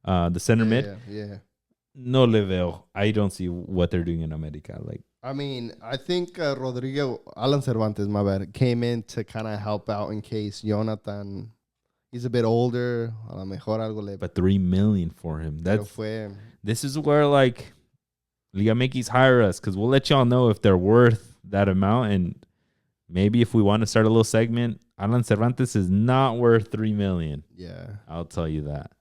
the center mid. Yeah. No le veo. I don't see what they're doing in America. Like, I mean, I think Alan Cervantes, my bad, came in to kind of help out in case Jonathan, he's a bit older. A lo mejor algo le. but 3 million for him. Fue. This is where like Liga MX hire us because we'll let y'all know if they're worth that amount. And maybe if we want to start a little segment, Alan Cervantes is not worth 3 million. Yeah. I'll tell you that.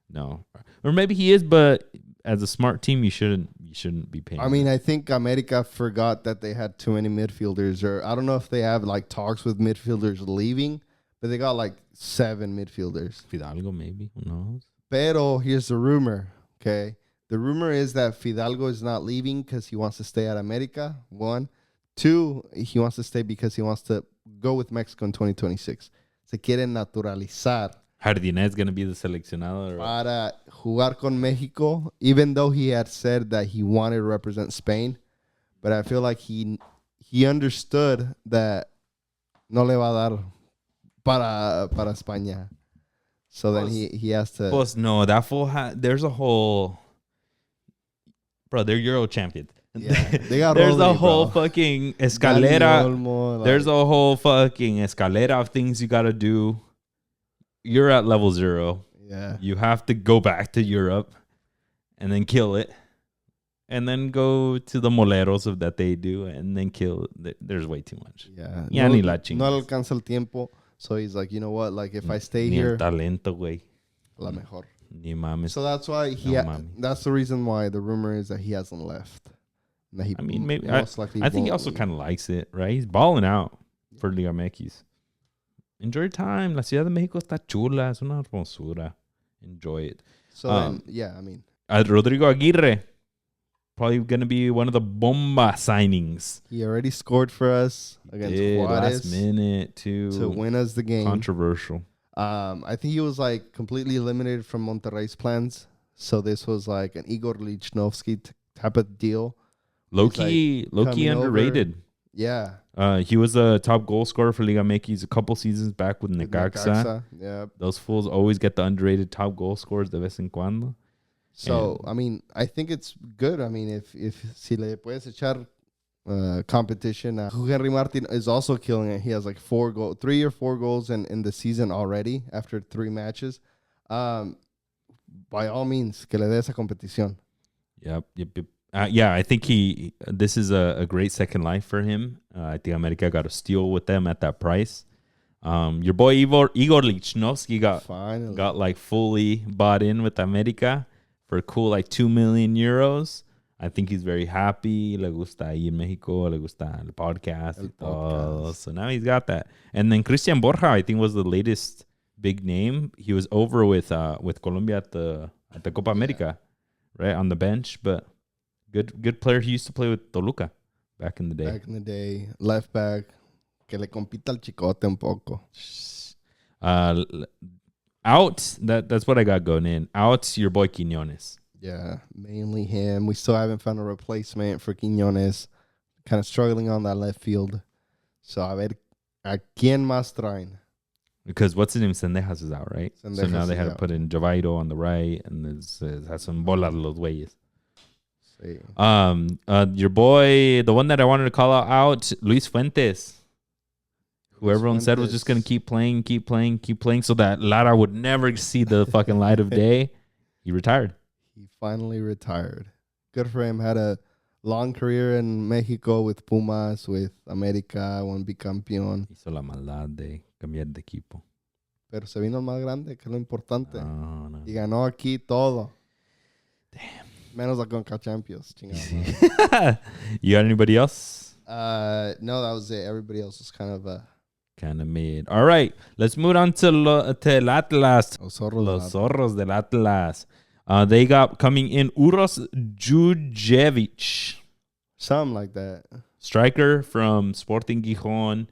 No. Or maybe he is, but as a smart team, you shouldn't be paying. I mean, I think America forgot that they had too many midfielders, or I don't know if they have like talks with midfielders leaving, but they got like 7 midfielders. Fidalgo, maybe. Who knows? Pero here's the rumor, okay? The rumor is that Fidalgo is not leaving because he wants to stay at America, 1. 2, he wants to stay because he wants to go with Mexico in 2026. Se quiere naturalizar Jardinet's going to be the seleccionado. para jugar con Mexico, even though he had said that he wanted to represent Spain. But I feel like he understood that no le va a dar para España. So then he has to... Pues no, that fool there's a whole... Bro, they're Euro champions. Yeah, they got there's Rodri, a whole bro. fucking escalera. Olmo, There's a whole fucking escalera of things you got to do. You're at level 0. Yeah. You have to go back to Europe and then kill it. And then go to the moleros of that they do and then kill it. There's way too much. Yeah. Ya ni la No chingas. alcanza el tiempo. So he's like, you know what? Like, if I stay Ni here, el talento, güey. la mejor. Ni mames. So that's why that's the reason why the rumor is that he hasn't left. That he I mean, maybe most likely I think he won't also leave. kind of likes it, right? He's balling out for Liga MX. Enjoy your time. La Ciudad de México está chula. Es una hermosura. Enjoy it. So then, yeah, I mean, Rodrigo Aguirre, probably going to be one of the bomba signings. he already scored for us against Juarez last minute too. to win us the game. Controversial. I think he was like completely eliminated from Monterrey's plans. So this was like an Igor Lichnowsky type of deal. Low-key coming underrated. Yeah. He was a top goal scorer for Liga MX a couple seasons back with Necaxa. Yeah. Those fools always get the underrated top goal scorers de vez en cuando. So, I mean, I think it's good. I mean, if si le puedes echar competition, Henry Martin is also killing it. He has like 3 or 4 goals in the season already after 3 matches. By all means, que le dé esa competición. Yep. Yeah, I think this is a great second life for him. I think America got a steal with them at that price. Your boy Igor Lichnowsky got like fully bought in with America for a cool like 2 million euros. I think he's very happy. Le gusta ahí en Mexico. Le gusta el podcast. So now he's got that. And then Christian Borja, I think, was the latest big name. He was over with Colombia at the Copa America, right, on the bench. But good player. He used to play with Toluca back in the day. Left back. Que le compita al Chicote un poco. Out. That's what I got going in. Out, your boy Quiñones. Yeah, mainly him. We still haven't found a replacement for Quiñones. Kind of struggling on that left field. So, a ver, ¿a quién más traen? Because what's his name? Sendejas is out, right? Sendejas so now they had to out. put in Javairo on the right, and has some bolas los güeyes. Sí. Your boy, the one that I wanted to call out, Luis Fuentes. Who everyone said was just going to keep playing, so that Lara would never see the fucking light of day. He retired. He finally retired. Good for him. Had a long career in Mexico with Pumas, with América, won bicampeón. Hizo la maldad de cambiar de equipo. Pero se vino el más grande, que es lo importante. No. Y ganó aquí todo. Damn. Menos la Conca Champions. You got anybody else? No, that was it. Everybody else was kind of mid. All right, let's move on to el Atlas. Los Zorros del Atlas. They got coming in Uros Jujevic. Something like that. Striker from Sporting Gijón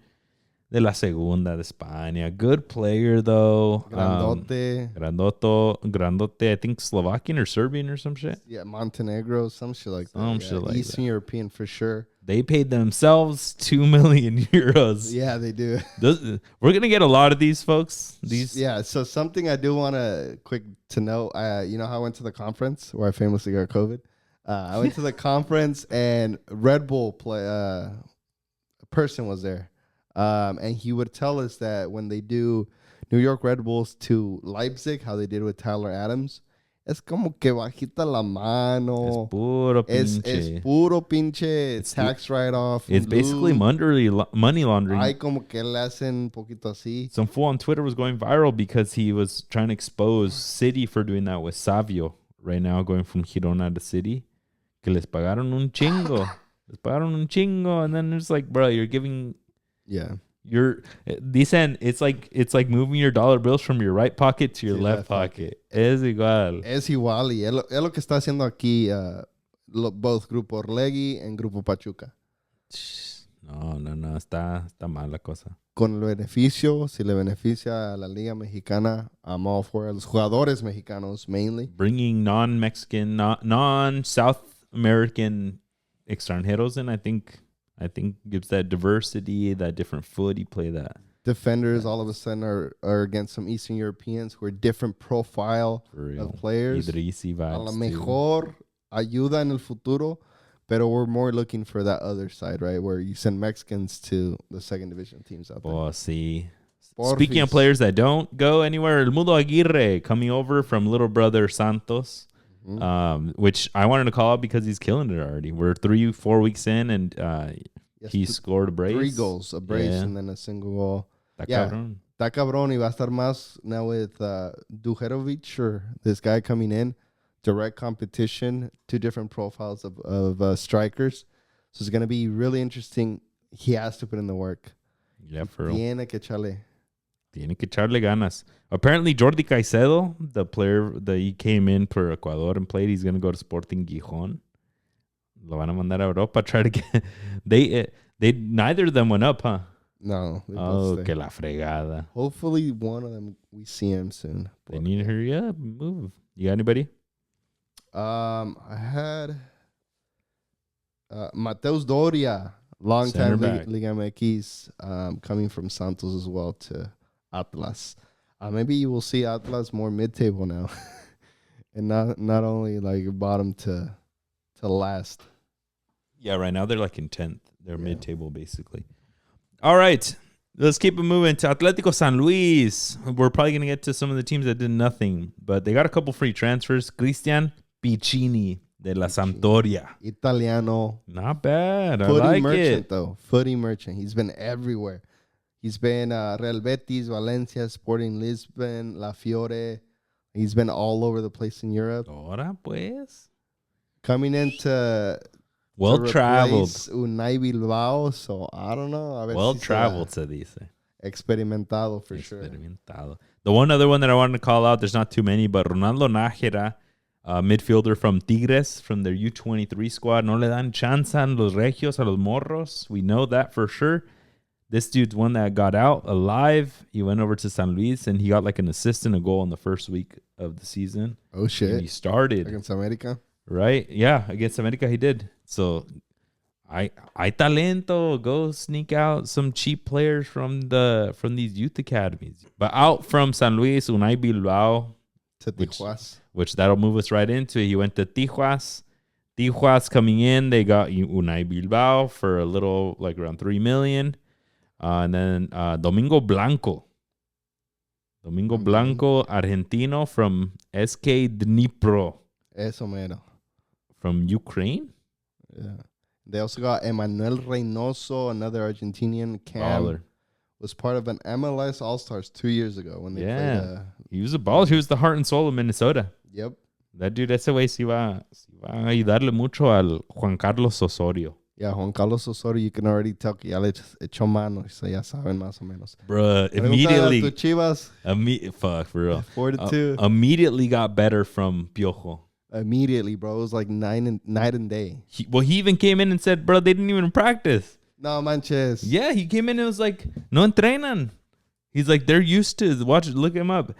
de la Segunda de España. Good player, though. Grandote. Grandote. I think Slovakian or Serbian or some shit. Yeah, Montenegro, some shit like that. Eastern European for sure. They paid themselves 2 million euros. Yeah, they do. We're going to get a lot of these, folks. Yeah, so something I do want to quick to know, you know how I went to the conference where I famously got COVID? I went to the conference and Red Bull a person was there. And he would tell us that when they do New York Red Bulls to Leipzig, how they did with Tyler Adams, es como que bajita la mano. Es puro pinche. Es puro pinche. It's tax write-off. It's basically money laundering. Ay, como que le hacen un poquito así. Some fool on Twitter was going viral because he was trying to expose City for doing that with Savio right now, going from Girona to City. Que les pagaron un chingo. And then it's like, bro, you're giving... Yeah. Dicen, it's like moving your dollar bills from your right pocket to your left pocket. Es igual. Y es lo que está haciendo aquí both Grupo Orlegui and Grupo Pachuca. No, está mal la cosa. Con el beneficio, si le beneficia a la Liga Mexicana, I'm all for it. Los jugadores mexicanos, mainly. Bringing non-Mexican, non-South American extranjeros in, I think gives that diversity, that different footy play that. Defenders all of a sudden are against some Eastern Europeans who are different profile of players. Idrisi vibes. A lo mejor ayuda en el futuro, pero we're more looking for that other side, right? Where you send Mexicans to the second division teams out there. Oh, see. Speaking of players that don't go anywhere, El Mundo Aguirre coming over from little brother Santos. Which I wanted to call out because he's killing it already. We're 3-4 weeks in, and he scored a brace. 3 goals, a brace, and then a single goal. Cabrón. Está cabrón. Y va a estar más now with Dujerovic, or this guy coming in. Direct competition, 2 different profiles of strikers. So it's going to be really interesting. He has to put in the work. Yeah, for real. Tiene que echarle ganas. Apparently, Jordi Caicedo, the player that he came in for Ecuador and played, he's going to go to Sporting Gijón. Lo van a mandar a Europa. Try to get... They neither of them went up, huh? No. Oh, que la fregada. Hopefully, one of them, we see him soon. They need to hurry up and move. You got anybody? I had Mateus Doria, long-time Liga MX, coming from Santos as well to Atlas. Maybe you will see Atlas more mid-table now. And not only like bottom to last. Yeah, right now they're like in 10th. They're mid-table, basically. All right. Let's keep it moving to Atlético San Luis. We're probably going to get to some of the teams that did nothing, but they got a couple free transfers. Cristian Piccini de la Sampdoria. Italiano. Not bad. I Footy like merchant, it. though. Footy merchant. He's been everywhere. He's been Real Betis, Valencia, Sporting Lisbon, La Fiore. He's been all over the place in Europe. Ahora pues. Coming into Well-traveled. Unai Bilbao, so I don't know. Well-traveled, se dice. Experimentado for sure. The one other one that I wanted to call out, there's not too many, but Ronaldo Nájera, midfielder from Tigres, from their U23 squad. No le dan chance a los regios, a los morros. We know that for sure. This dude's one that got out alive. He went over to San Luis, and he got like an assist and a goal in the first week of the season. Oh, shit. And he started. Against America? Right? Yeah, against America he did. So, I talento. Go sneak out some cheap players from these youth academies. But out from San Luis, Unai Bilbao. To Tijuas. Which that'll move us right into it. He went to Tijuas. Tijuas coming in, they got Unai Bilbao for a little, like around $3 million. And then Domingo Blanco. Domingo Blanco, Argentino from SK Dnipro. Eso mero. From Ukraine? Yeah. They also got Emmanuel Reynoso, another Argentinian cam. Was part of an MLS All-Stars 2 years ago when they played. He was a baller. He was the heart and soul of Minnesota. Yep. That dude, ese güey sí va a ayudarle mucho al Juan Carlos Osorio. Yeah, Juan Carlos Osorio, you can already tell que ya le echó mano. So ya saben más o menos. Bruh, immediately. Chivas. Fuck, for real. 4-2. Immediately got better from Piojo. Immediately, bro. It was like night and day. He even came in and said, bro, they didn't even practice. No manches. Yeah, he came in and was like, no entrenan. He's like, they're used to, look him up.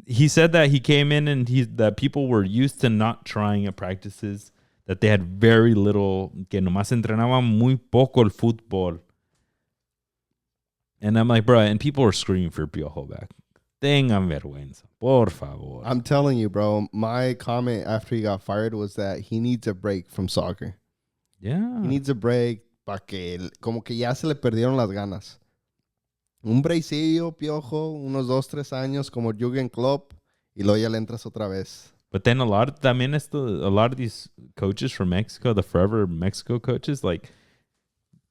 He said that he came in and that people were used to not trying at practices, that they had very little, que nomás entrenaban muy poco el fútbol. And I'm like, bro, and people were screaming for Piojo back. Tengan vergüenza, por favor. I'm telling you, bro, my comment after he got fired was that he needs a break from soccer. Yeah. He needs a break para que, como que ya se le perdieron las ganas. Un breakcillo, Piojo, unos 2-3 años como Jürgen Klopp, y luego ya le entras otra vez. But then a lot of these coaches from Mexico, the forever Mexico coaches, like,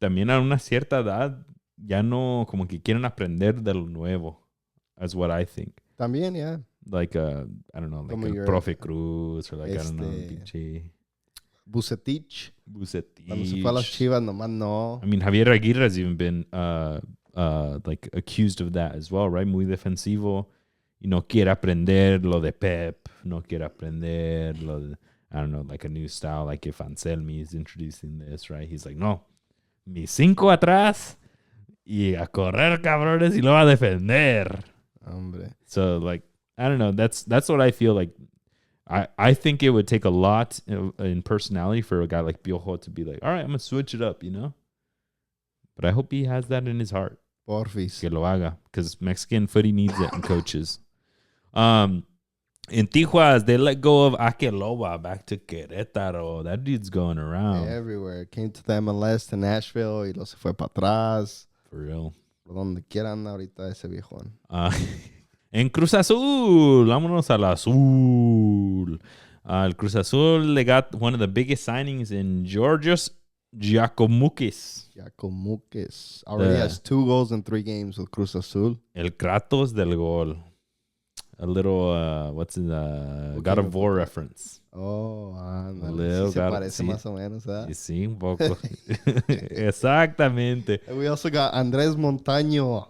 también a una cierta edad, ya no, como que quieren aprender de lo nuevo. That's what I think. También, yeah. Like, I don't know, like el Profe Cruz, or like, I don't know, pinche... Bucetich. Cuando se fue a las Bucetich. Chivas, nomás no. I mean, Javier Aguirre has even been, like, accused of that as well, right? Muy defensivo. You know, quiere aprender lo de Pep. No quiere aprender lo de, I don't know, like a new style. Like if Anselmi is introducing this, right? He's like, no, mis 5 atrás y a correr, cabrones, y lo va a defender. Hombre. So, like, I don't know. That's what I feel like. I think it would take a lot in personality for a guy like Piojo to be like, all right, I'm going to switch it up, you know? But I hope he has that in his heart. Porfis. Que lo haga. Because Mexican footy needs it in coaches. In Tijuas, they let go of Akeloba back to Querétaro. That dude's going around. Everywhere. Came to the MLS, to Nashville, y luego se fue para atrás. For real. Por donde quiera anda ahorita ese viejón. En Cruz Azul, vámonos al Azul. El Cruz Azul, they got one of the biggest signings in Georgios Giacomoukis. Giacomoukis. Already has 2 goals in 3 games with Cruz Azul. El Kratos del Gol. A little, what's in God of War reference. Oh, sí se parece más o menos, ¿eh? Sí, un poco. Exactamente. And we also got Andrés Montaño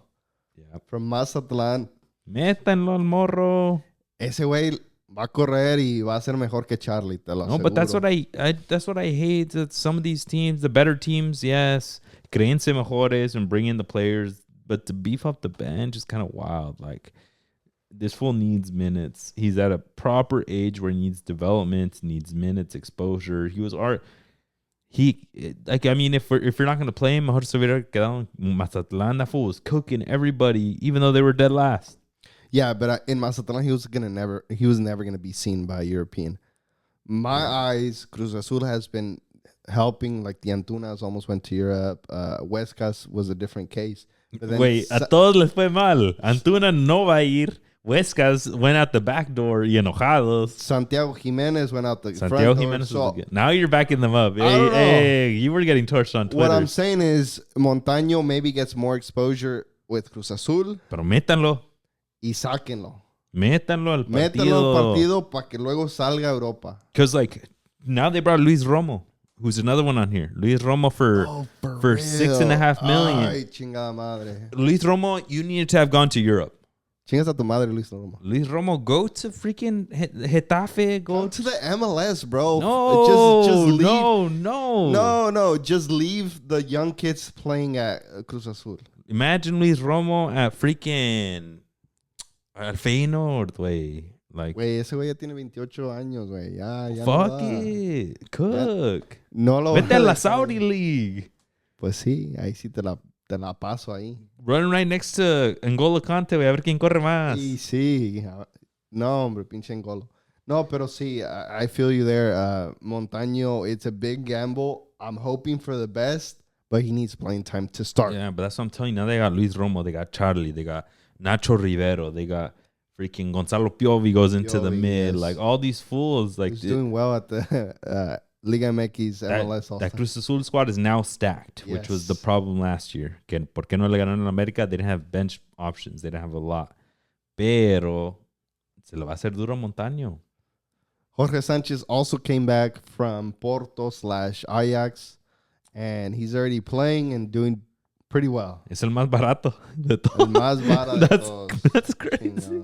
from Mazatlán. Métanlo al morro. Ese güey va a correr y va a ser mejor que Charlie, te lo aseguro. No, but that's what I hate. That some of these teams, the better teams, yes, créense mejores and bring in the players, but to beef up the bench is kind of wild. Like, this fool needs minutes. He's at a proper age where he needs development, needs minutes, exposure. If you're not going to play him, mejor se hubiera quedado en Mazatlán. That fool was cooking everybody, even though they were dead last. Yeah, but in Mazatlán, he was never gonna be seen by a European. My eyes, Cruz Azul has been helping. Like the Antunas almost went to Europe. Huescas was a different case. Wait, a todos les fue mal. Antuna no va a ir. Huescas went out the back door y enojados. Santiago Jimenez went out the Santiago front Jimenez door. was now you're backing them up. Hey, you were getting torched on Twitter. What I'm saying is Montaño maybe gets more exposure with Cruz Azul. Pero métanlo. Y sáquenlo. Métanlo al partido. Métanlo al partido para que luego salga a Europa. Because like now they brought Luis Romo, who's another one on here. Luis Romo for $6.5 million. Ay, chingada madre. Luis Romo, you needed to have gone to Europe. Chingas a tu madre, Luis Romo. Luis Romo, go to freaking Getafe. Go to the MLS, bro. No, just leave. No. Just leave the young kids playing at Cruz Azul. Imagine Luis Romo at freaking al Feyenoord, güey. Like, güey, ese güey ya tiene 28 años, güey. Ya fuck it. Cook. No lo Vete a la Saudi League. Pues sí, ahí sí te la paso ahí. Running right next to N'Golo Kante, güey. A ver quién corre más. Sí. No, hombre, pinche N'Golo. No, pero sí, I feel you there. Montaño, it's a big gamble. I'm hoping for the best, but he needs playing time to start. Yeah, but that's what I'm telling you. Now they got Luis Romo. They got Charlie. They got Nacho Rivero. They got freaking Gonzalo Piovi goes into the mid. Yes. Like, all these fools. Like, he's doing well at the Liga MX MLS also. That Cruz Azul squad is now stacked, yes. Which was the problem last year. ¿Por qué no le ganaron a América? They didn't have bench options. They didn't have a lot. Pero se le va a hacer duro a Montaño. Jorge Sanchez also came back from Porto/Ajax, and he's already playing and doing pretty well. Es el más barato de todos. El más barato de todos. That's crazy.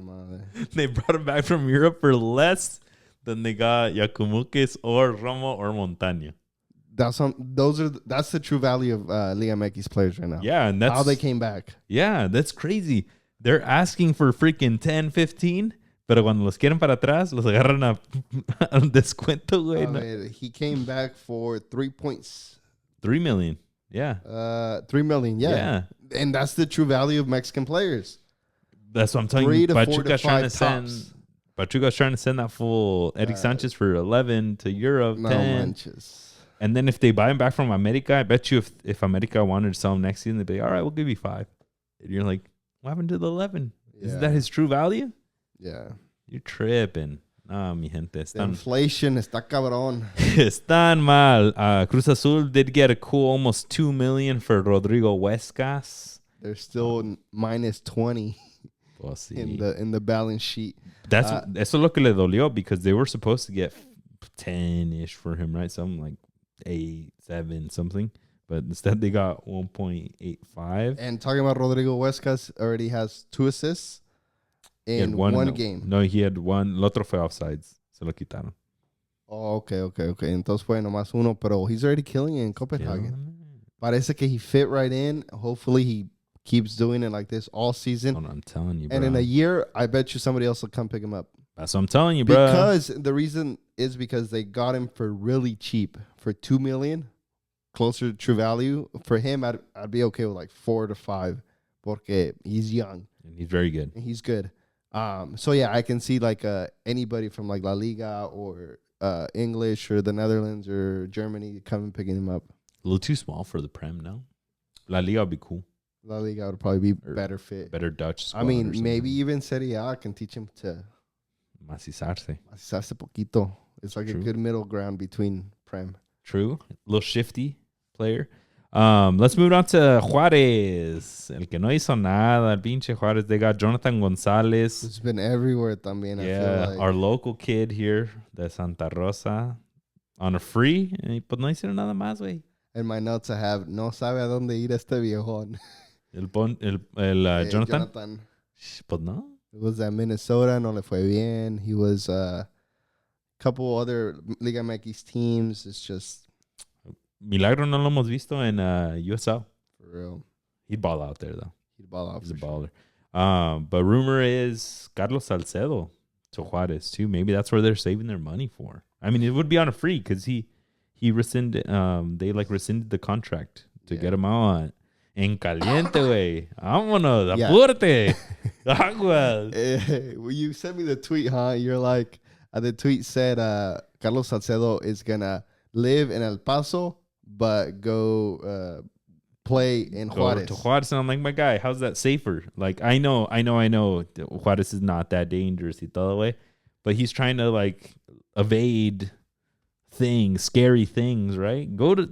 They brought him back from Europe for less than they got Yakumuques or Romo or Montaño. That's the true value of Liga MX players right now. Yeah, and that's how they came back. Yeah, that's crazy. They're asking for freaking 10, 15, pero cuando los quieren para atrás, los agarran a un descuento, güey. No. He came back for 3 million. Yeah. 3 million, yeah. And that's the true value of Mexican players. That's what I'm telling you. Pachuca's trying to send that full Eric Sanchez for 11 to Europe. No 10. manches. And then if they buy him back from America, I bet you if America wanted to sell him next season, they'd be like, all right, we'll give you 5. And you're like, what happened to the 11? Yeah. Isn't that his true value? Yeah. You're tripping. No, mi gente. Inflation está cabrón. Están mal. Cruz Azul did get a cool almost $2 million for Rodrigo Huescas. They're still minus 20 in the balance sheet. Eso es lo que le dolió because they were supposed to get 10-ish for him, right? Something like 8, 7, something. But instead they got 1.85. And talking about Rodrigo Huescas, already has 2 assists in one game. No, he had one. El otro fue offsides. Se lo quitaron. Oh, okay. Entonces fue nomás uno, pero he's already killing it in Copenhagen. Parece que he fit right in. Hopefully he keeps doing it like this all season. I'm telling you, bro. And in a year, I bet you somebody else will come pick him up. That's what I'm telling you, bro. Because the reason is because they got him for really cheap, for $2 million, closer to true value. For him, I'd be okay with like 4 to 5, porque he's young and he's very good. He's good. So yeah, I can see like anybody from like La Liga or English or the Netherlands or Germany coming picking him up. A little too small for the Prem now. La Liga would be cool. La Liga would probably be better fit. Better Dutch squad. I mean, maybe even Serie A can teach him to macizarse poquito. It's like a good middle ground between Prem. True. A little shifty player. Let's move on to Juárez. El que no hizo nada, el pinche Juárez. They got Jonathan Gonzalez. He's been everywhere también. Yeah, I feel like. Our local kid here de Santa Rosa on a free. Pues no hicieron nada más, güey. In my notes I have, no sabe a dónde ir este viejón. Jonathan. Pues no. It was at Minnesota, no le fue bien. He was a couple other Liga MX teams. It's just... Milagro no lo hemos visto en USL. For real. He'd ball out there, though. He's a baller. But rumor is Carlos Salcedo to Juárez, too. Maybe that's where they're saving their money for. I mean, it would be on a free because he rescinded... they, rescinded the contract to get him on. En caliente, güey. Vámonos, apúrate. Aguas. Well, you sent me the tweet, huh? You're like, the tweet said Carlos Salcedo is going to live in El Paso, but go play in Juarez. To Juarez, and I'm like, my guy, how's that safer? Like, I know Juarez is not that dangerous y todo way, but he's trying to like evade scary things, right? Go to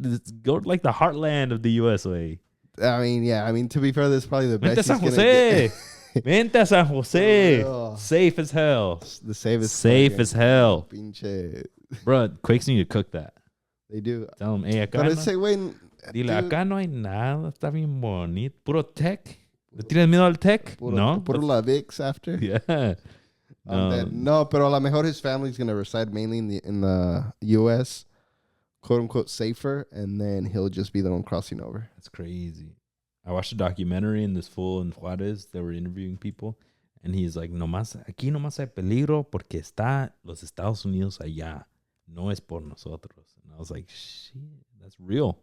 like the heartland of the US way. I mean, to be fair, this is probably the best. Vente a San Jose. Vente a San Jose. Oh. Safe as hell. The safest. Safe as hell. Pinche. Bro, Quakes need to cook that. They do. Tell them, hey, acá But no. it's when, Dile, dude, acá no hay nada. Está bien bonito. Puro tech. ¿Le tienes miedo al tech? No. Puro la VIX after. Yeah. No, pero a lo mejor his family's gonna reside mainly in the U.S., quote unquote safer, and then he'll just be the one crossing over. That's crazy. I watched a documentary in this fool in Juarez. They were interviewing people, and he's like, aquí nomás hay peligro porque está los Estados Unidos allá. No es por nosotros. And I was like, shit, that's real.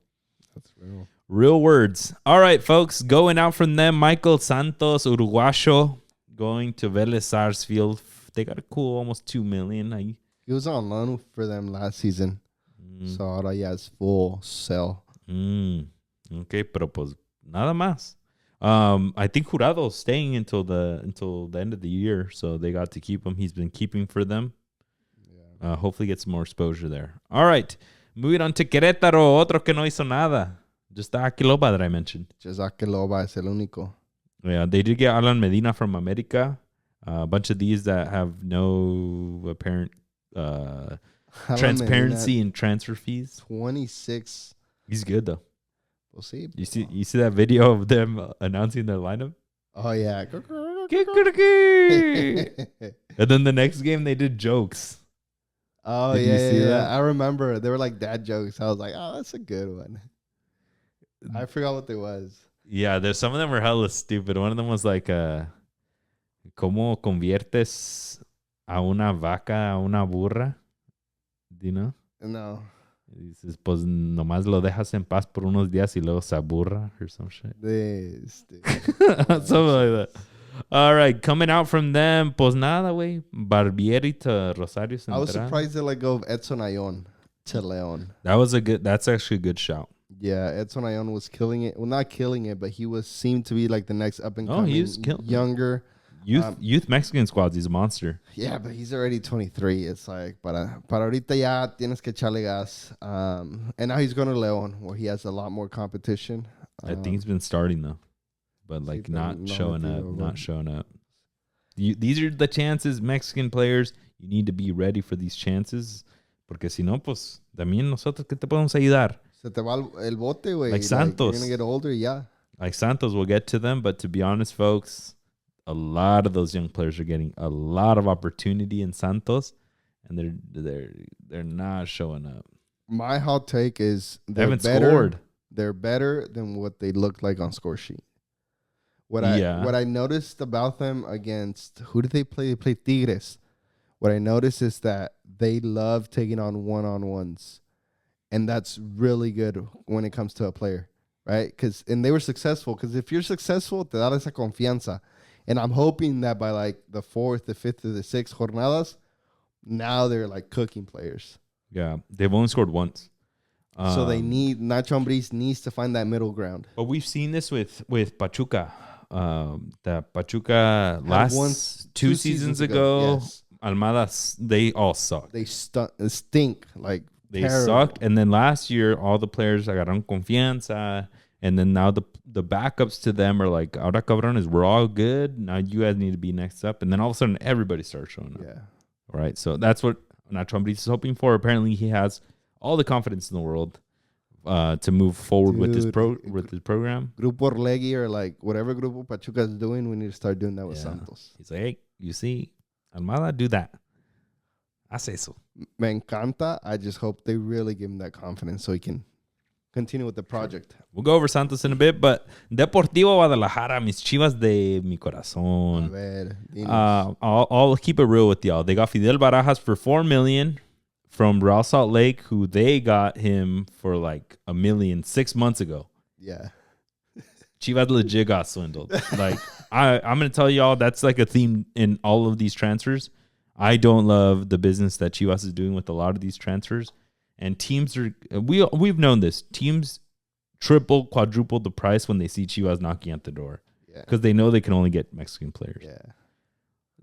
That's real. Real words. All right, folks, going out from them, Michael Santos, Uruguayo, going to Vélez Sarsfield. They got a cool almost $2 million. He was on loan for them last season. So ahora ya es full sell. Okay, pero pues nada más. I think Jurado's staying until the end of the year, so they got to keep him. He's been keeping for them. Yeah. Hopefully get some more exposure there. All right, moving on to Querétaro, otro que no hizo nada. Just Aquiloba that I mentioned. Just Aquiloba es el único. Yeah, they did get Alan Medina from America. A bunch of these that have no apparent transparency in transfer fees. 26. He's good though. We'll see. You see that video of them announcing their lineup? Oh yeah. And then the next game they did jokes. Oh did you see that? I remember they were like dad jokes. I was like, oh, that's a good one. I forgot what they was. Yeah, there's some of them were hella stupid. One of them was like, ¿cómo conviertes a una vaca a una burra? Do you know? No. Dices, pues nomás lo dejas en paz por unos días y luego se aburra or some shit. Something like that. All right, coming out from them, pues nada, güey. Barbieri to Rosario Central. I was surprised they let go of Edson Ayon to León. That's actually a good shout. Yeah, Edson Ayon was killing it. Well, not killing it, but he seemed to be like the next up and coming, younger. Youth Mexican squads, he's a monster. Yeah, but he's already 23. It's like, para ahorita ya tienes que echarle gas. And now he's going to León, where he has a lot more competition. I think he's been starting, though. But, like, not showing up. These are the chances, Mexican players. You need to be ready for these chances. Porque si no, pues, también nosotros, ¿qué te podemos ayudar? Se te va el bote, güey. Like Santos. You're going to get older, yeah. Like Santos, we'll get to them. But to be honest, folks, a lot of those young players are getting a lot of opportunity in Santos, and they're not showing up. My hot take is they haven't scored. They're better than what they looked like on score sheet. What I noticed about them against, who did they play? They played Tigres. What I noticed is that they love taking on one-on-ones, and that's really good when it comes to a player, right? And they were successful. Because if you're successful, te da esa confianza. And I'm hoping that by like the 4th, the 5th, or the 6th jornadas, now they're like cooking players. Yeah, they've only scored once. So they need, Nacho Ambriz needs to find that middle ground. But we've seen this with Pachuca. That Pachuca last two seasons ago, yes. Almada, they all sucked. They stink. Like, they terrible. sucked. And then last year, all the players agarraron confianza. And then now the backups to them are like, ahora cabrones, we're all good. Now you guys need to be next up. And then all of a sudden, everybody starts showing up. Yeah. All right. So that's what Nacho Ambriz is hoping for. Apparently, he has all the confidence in the world to move forward with his program. Grupo Orlegui or like whatever Grupo Pachuca is doing, we need to start doing that with Santos. He's like, hey, you see, Almada, do that. Haz eso. Me encanta. I just hope they really give him that confidence so he can continue with the project. We'll go over Santos in a bit, but Deportivo Guadalajara, mis Chivas de mi corazón. A ver, I'll keep it real with y'all. They got Fidel Barajas for $4 million from Real Salt Lake, who they got him for like $1 million 6 months ago. Yeah. Chivas legit got swindled. Like I'm going to tell y'all that's like a theme in all of these transfers. I don't love the business that Chivas is doing with a lot of these transfers. And teams are, we've known this. Teams triple, quadruple the price when they see Chivas knocking at the door. Because they know they can only get Mexican players. Yeah.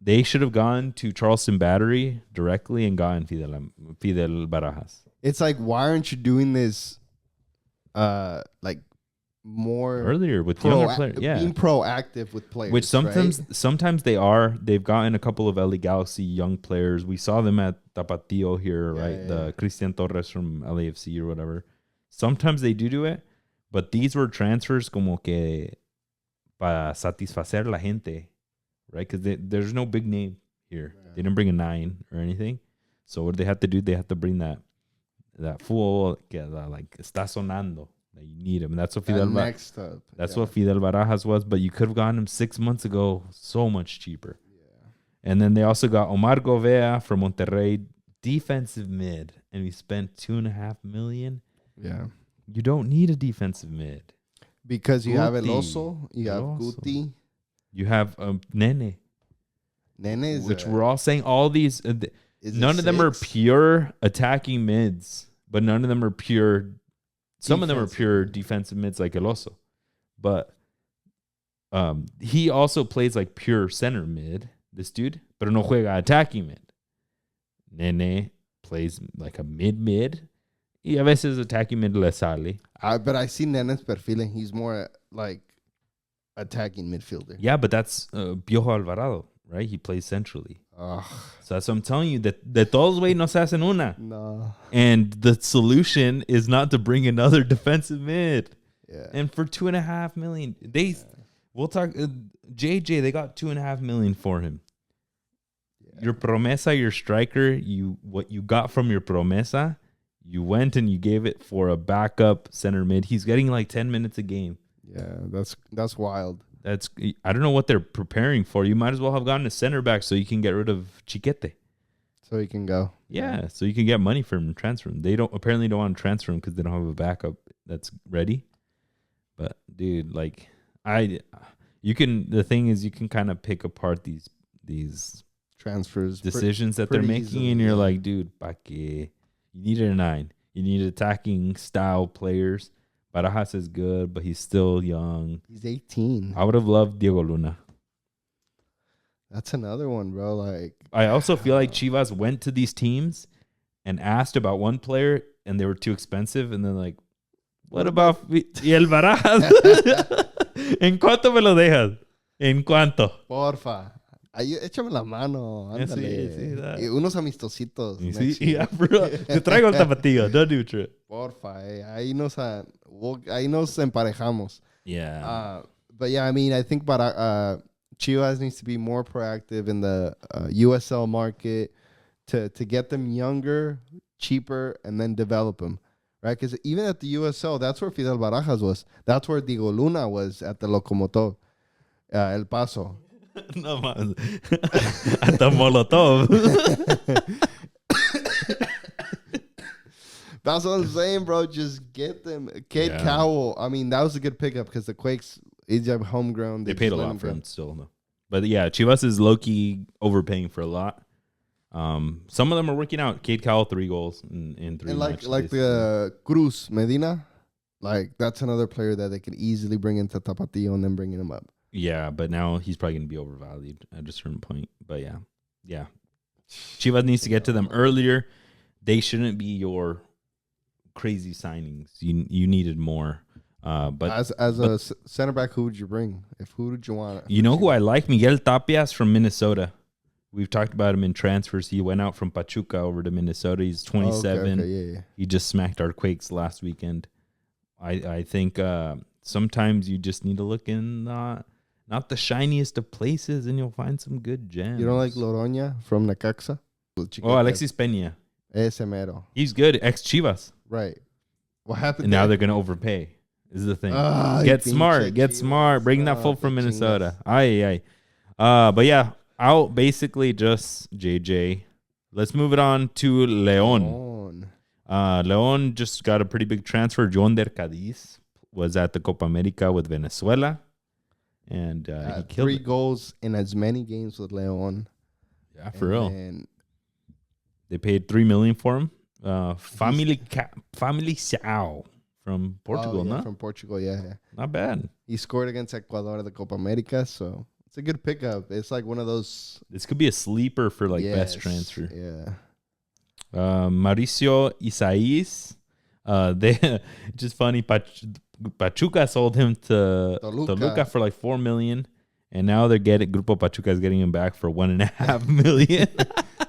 They should have gone to Charleston Battery directly and gotten Fidel Barajas. It's like, why aren't you doing this like more earlier with younger players? Yeah. Being proactive with players. Which sometimes they are. They've gotten a couple of LA Galaxy young players. We saw them at Tapatio here, right? Yeah. The Christian Torres from LAFC or whatever. Sometimes they do it, but these were transfers como que para satisfacer la gente, right? Because there's no big name here. Yeah. They didn't bring a 9 or anything. So what they had to do, they had to bring that fool que like está sonando that you need him. And that's what Fidel what Fidel Barajas was. But you could have gotten him 6 months ago, so much cheaper. Yeah. And then they also got Omar Govea from Monterrey, defensive mid, and we spent $2.5 million. Yeah, you don't need a defensive mid. Because you have El Oso, you have Guti. You have Nene. Nene is which we're all saying all these. None of them are pure attacking mids, but none of them are pure. Some of them are pure defensive mids like El Oso. But he also plays like pure center mid, this dude, pero no juega attacking mid. Nene plays like a mid. Y a veces attacking mid le sale. But I see Nene's perfil and he's more like attacking midfielder. Yeah, but that's Piojo Alvarado, right? He plays centrally. So that's what I'm telling you, that de todos güey no se hacen una. No. And the solution is not to bring another defensive mid. Yeah. And for $2.5 million, we'll talk. JJ, they got $2.5 million for him. Yeah. Your promesa, your striker, what you got from your promesa. You went and you gave it for a backup center mid. He's getting like 10 minutes a game. Yeah, that's wild. I don't know what they're preparing for. You might as well have gotten a center back so you can get rid of Chiquete. So he can go. Yeah, so you can get money from him, transfer him. They apparently don't want to transfer him because they don't have a backup that's ready. But dude, like the thing is you can kind of pick apart these transfers decisions that they're making easily, and you're like, dude, pa que? You needed a 9. You need attacking style players. Barajas is good, but he's still young. He's 18. I would have loved Diego Luna. That's another one, bro. Like, I also feel like Chivas went to these teams and asked about one player, and they were too expensive. And then like, what about y el Barajas? ¿En cuánto me lo dejas? ¿En cuánto? Porfa. Ahí, échame la mano, ándale. Sí, y unos amistositos. Sí, bro. Te traigo el tapatío. Don't do it. Porfa, ahí nos emparejamos. Yeah. But yeah, I mean, I think Chivas needs to be more proactive in the USL market to get them younger, cheaper, and then develop them. Right? Because even at the USL, that's where Fidel Barajas was. That's where Diego Luna was at the Locomotor, El Paso. No más. Hasta Molotov. That's what I'm saying, bro. Just get them. Cade Cowell. I mean, that was a good pickup because the Quakes, he's homegrown. They paid a lot for him still, though. But yeah, Chivas is low-key overpaying for a lot. Some of them are working out. Cade Cowell, 3 goals in 3 matches. And like the Cruz Medina, like that's another player that they could easily bring into Tapatio and then bringing him up. Yeah, but now he's probably going to be overvalued at a certain point. But yeah. Chivas needs to get to them earlier. They shouldn't be your crazy signings. You needed more. But as a center back, who would you bring? Who would you want? You know who I like? Miguel Tapias from Minnesota. We've talked about him in transfers. He went out from Pachuca over to Minnesota. He's 27. Okay. Yeah. He just smacked our Quakes last weekend. I think sometimes you just need to look in not the shiniest of places, and you'll find some good gems. You don't like Loroña from Necaxa? Alexis Peña. Ese mero. He's good. Ex-Chivas. Right. What happened? And now they're going to overpay. Is the thing. Get smart. Bring that full from Minnesota. Aye. But yeah, out basically just JJ. Let's move it on to León. León just got a pretty big transfer. John Cadiz was at the Copa America with Venezuela. and he killed 3 it. goals in as many games with Leon. Yeah, for real. And They paid $3 million for him. Family Sao from Portugal, no? From Portugal, yeah. Not bad. He scored against Ecuador at the Copa America, so it's a good pickup. It's like one of those. This could be a sleeper for like best transfer. Yeah. Mauricio Isaias. They just funny. Pachuca sold him to Toluca for like $4 million, and now they're getting Grupo Pachuca is getting him back for $1.5 million.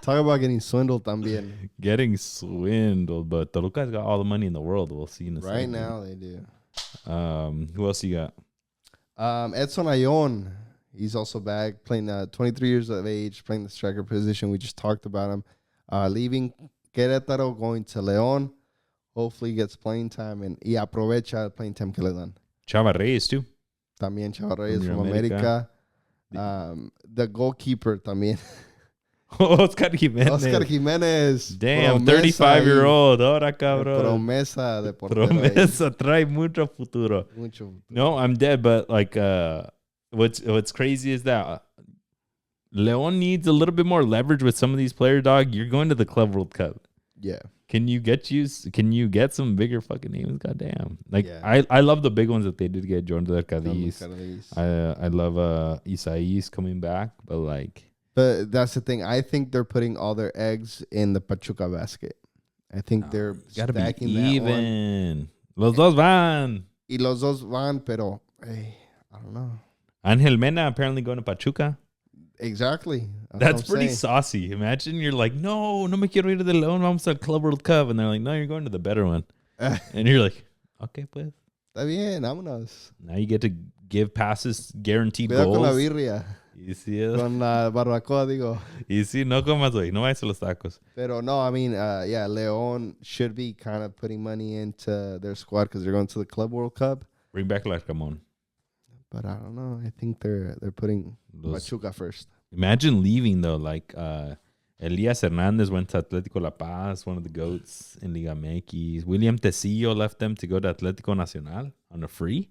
Talk about getting swindled también. Getting swindled, but Toluca's got all the money in the world. We'll see in a second. Right now they do. Who else you got? Edson Ayon. He's also back, playing 23 years of age, playing the striker position. We just talked about him. Leaving Querétaro, going to León. Hopefully he gets playing time and aprovecha playing time que le dan. Chava Reyes too. También Chava Reyes from America. The goalkeeper también. Oscar Jimenez. Damn, 35-year-old. Ahora, cabrón. Promesa de portero. Promesa trae mucho futuro. No, I'm dead, but like what's crazy is that León needs a little bit more leverage with some of these players, dog. You're going to the Club World Cup. Yeah. Can you get some bigger fucking names? Goddamn. Like, yeah. I love the big ones that they did get. Jordan del Cadiz. I love Isaias coming back, but like. But that's the thing. I think they're putting all their eggs in the Pachuca basket. I think they're stacking that even. Los dos van. Y los dos van, pero hey, I don't know. Angel Mena apparently going to Pachuca. Exactly. That's pretty saucy. Imagine you're like, no me quiero ir de León, vamos al Club World Cup. And they're like, no, you're going to the better one. And you're like, okay, pues. Está bien, vámonos. Now you get to give passes, guaranteed Cuidado goals. Con la birria. You see it? Con la barbacoa, digo. You see, no comas hoy, no vayas a los tacos. Pero no, I mean, León should be kind of putting money into their squad because they're going to the Club World Cup. Bring back Larcamón. But I don't know. I think they're putting Pachuca first. Imagine leaving though, like Elias Hernandez went to Atlético La Paz, one of the GOATs in Liga MX. William Tecillo left them to go to Atlético Nacional on a free.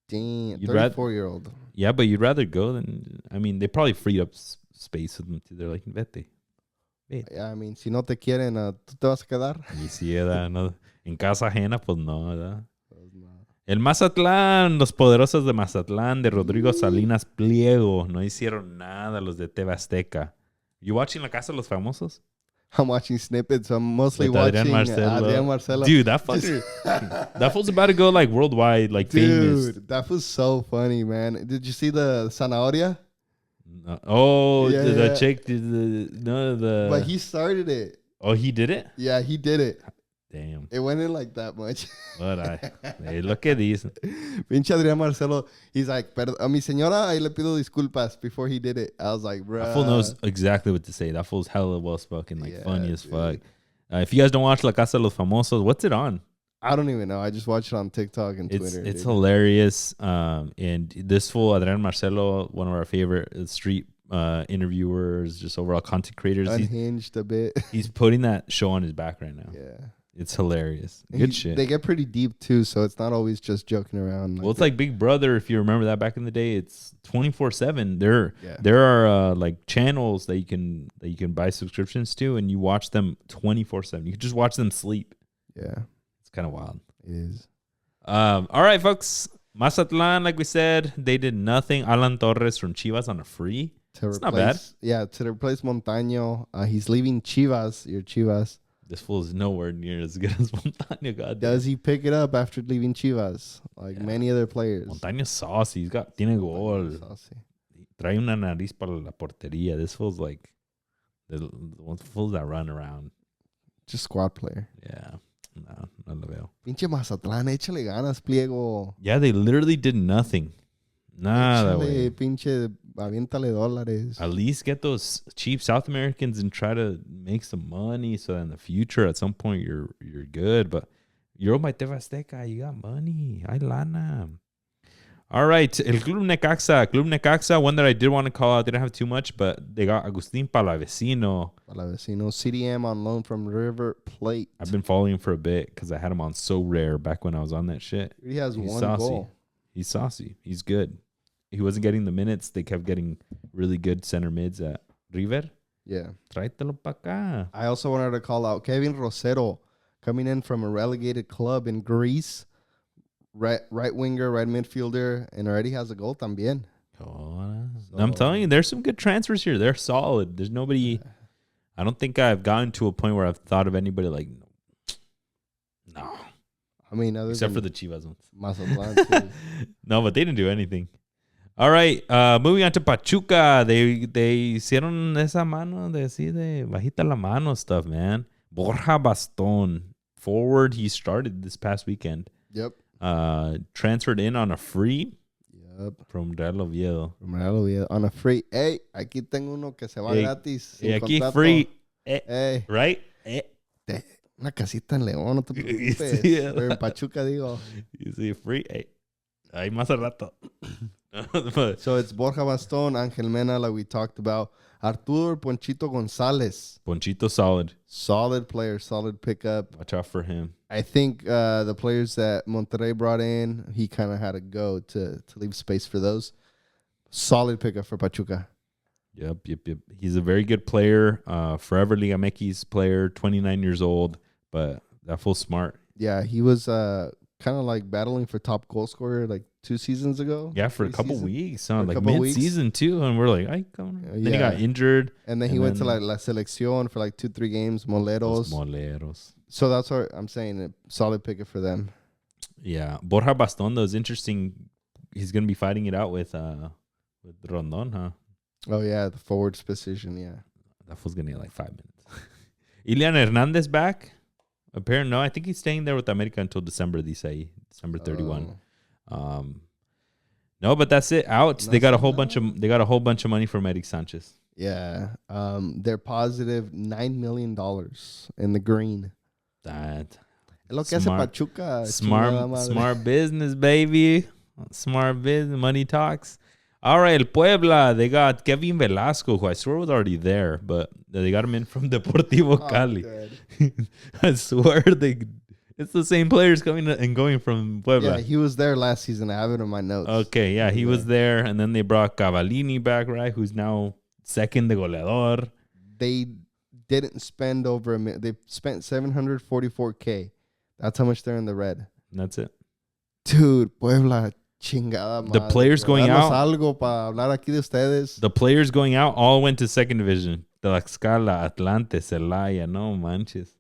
Damn, 34-year-old. Yeah, but you'd rather go than... I mean, they probably freed up space with them too. They're like, vete. Yeah, I mean, si no te quieren, ¿tú te vas a quedar? Y si era, no, en casa ajena, pues no, ¿verdad? Pues no. El Mazatlán, los poderosos de Mazatlán, de Rodrigo Salinas Pliego. No hicieron nada los de TV Azteca. You watching La Casa de los Famosos? I'm watching snippets. I'm mostly watching Adrián Marcelo. Dude, that fucker, that fool's about to go like worldwide, like famous. Dude, that was so funny, man. Did you see the Zanahoria? No. Oh, yeah, the chick did the. But he started it. Oh, he did it? Yeah, he did it. Damn. It went in like that much. But hey, look at these. Pinche Adrián Marcelo. He's like, a mi señora, ahí le pido disculpas before he did it. I was like, bro. That fool knows exactly what to say. That fool's hella well spoken, like funny as fuck. If you guys don't watch La Casa de los Famosos, what's it on? I don't even know. I just watch it on TikTok and Twitter. It's hilarious. And this fool, Adrián Marcelo, one of our favorite street interviewers, just overall content creators. Unhinged a bit. He's putting that show on his back right now. Yeah. It's hilarious. Good shit. They get pretty deep too, so it's not always just joking around. Well, it's like Big Brother. If you remember that back in the day, it's 24/7. There are like channels that you can buy subscriptions to, and you watch them 24/7. You can just watch them sleep. Yeah, it's kind of wild. It is. All right, folks. Mazatlan, like we said, they did nothing. Alan Torres from Chivas on a free. It's not bad. Yeah, to replace Montaño. He's leaving Chivas. Your Chivas. This fool is nowhere near as good as Montaño. God, does he pick it up after leaving Chivas? Like many other players. Montaño's saucy. Tiene gol. Saucy. Trae una nariz para la portería. This fool's like the fools that run around. Just squad player. Yeah. No lo veo. Pinche Mazatlán, échale ganas, Pliego. Yeah, they literally did nothing. Nada, échale, pinche, aviéntale dólares. At least get those cheap South Americans and try to make some money so that in the future, at some point, you're good. But you're owned by TV Azteca. You got money. Hay lana. All right. El Club Necaxa, one that I did want to call out. Didn't have too much, but they got Agustín Palavecino. CDM on loan from River Plate. I've been following him for a bit because I had him on So Rare back when I was on that shit. He has one saucy. goal. He's saucy. He's good. he wasn't getting the minutes. They kept getting really good center mids at River. Yeah. Tráetelo pa' acá. I also wanted to call out Kevin Rosero coming in from a relegated club in Greece. Right winger, right midfielder, and already has a goal también. Oh, I'm telling you, there's some good transfers here. They're solid. There's nobody. I don't think I've gotten to a point where I've thought of anybody like, no. I mean, except for the Chivas ones. Mazatlán too. No, but they didn't do anything. All right, moving on to Pachuca. They hicieron esa mano de así de bajita la mano stuff, man. Borja Bastón, forward. He started this past weekend. Yep. Transferred in on a free. Yep. From Real Oviedo. On a free. Hey, aquí tengo uno que se va gratis. Y aquí contrato. Free. Hey. Right? Una casita en León, no te preocupes. Sí, Pero en Pachuca, digo. You see, free. Ahí más al rato. So it's Borja Bastón, Ángel Mena, like we talked about. Arturo Ponchito González. Ponchito solid. Solid player, solid pickup. Watch out for him. I think the players that Monterrey brought in, he kind of had to go to leave space for those. Solid pickup for Pachuca. Yep. He's a very good player. Forever Liga MX player, 29 years old, but that fool's smart. Yeah, he was kind of like battling for top goal scorer like 2 seasons ago. Yeah, for a couple weeks. Like mid-season season too. And we're like, then he got injured. And then he went to like La Selección for like 2-3 games, Moleros. So that's what I'm saying. A solid pickup for them. Yeah. Borja Bastón, though, is interesting. He's going to be fighting it out with Rondon, huh? Oh, yeah. The forward's position, yeah. That fool's going to get like 5 minutes. Ilian Hernandez back? Apparently, no. I think he's staying there with America until December, they say. December 31. No, but that's it. Out. They got a whole bunch of money from Eric Sanchez. Yeah. They're positive $9 million in the green. That es lo que hace Pachuca. Smart business, baby. Smart business. Money talks. All right, El Puebla. They got Kevin Velasco, who I swear was already there, but they got him in from Deportivo Cali. I swear it's the same players coming and going from Puebla. Yeah, he was there last season. I have it in my notes. Okay, yeah, he was there, and then they brought Cavallini back, right? Who's now second de goleador. They didn't spend over $1 million. They spent $744K. That's how much they're in the red. And that's it. Dude, Puebla, chingada madre. The players going out. Algo para hablar aquí de ustedes. The players going out all went to second division. Tlaxcala, Atlante, Celaya. No manches.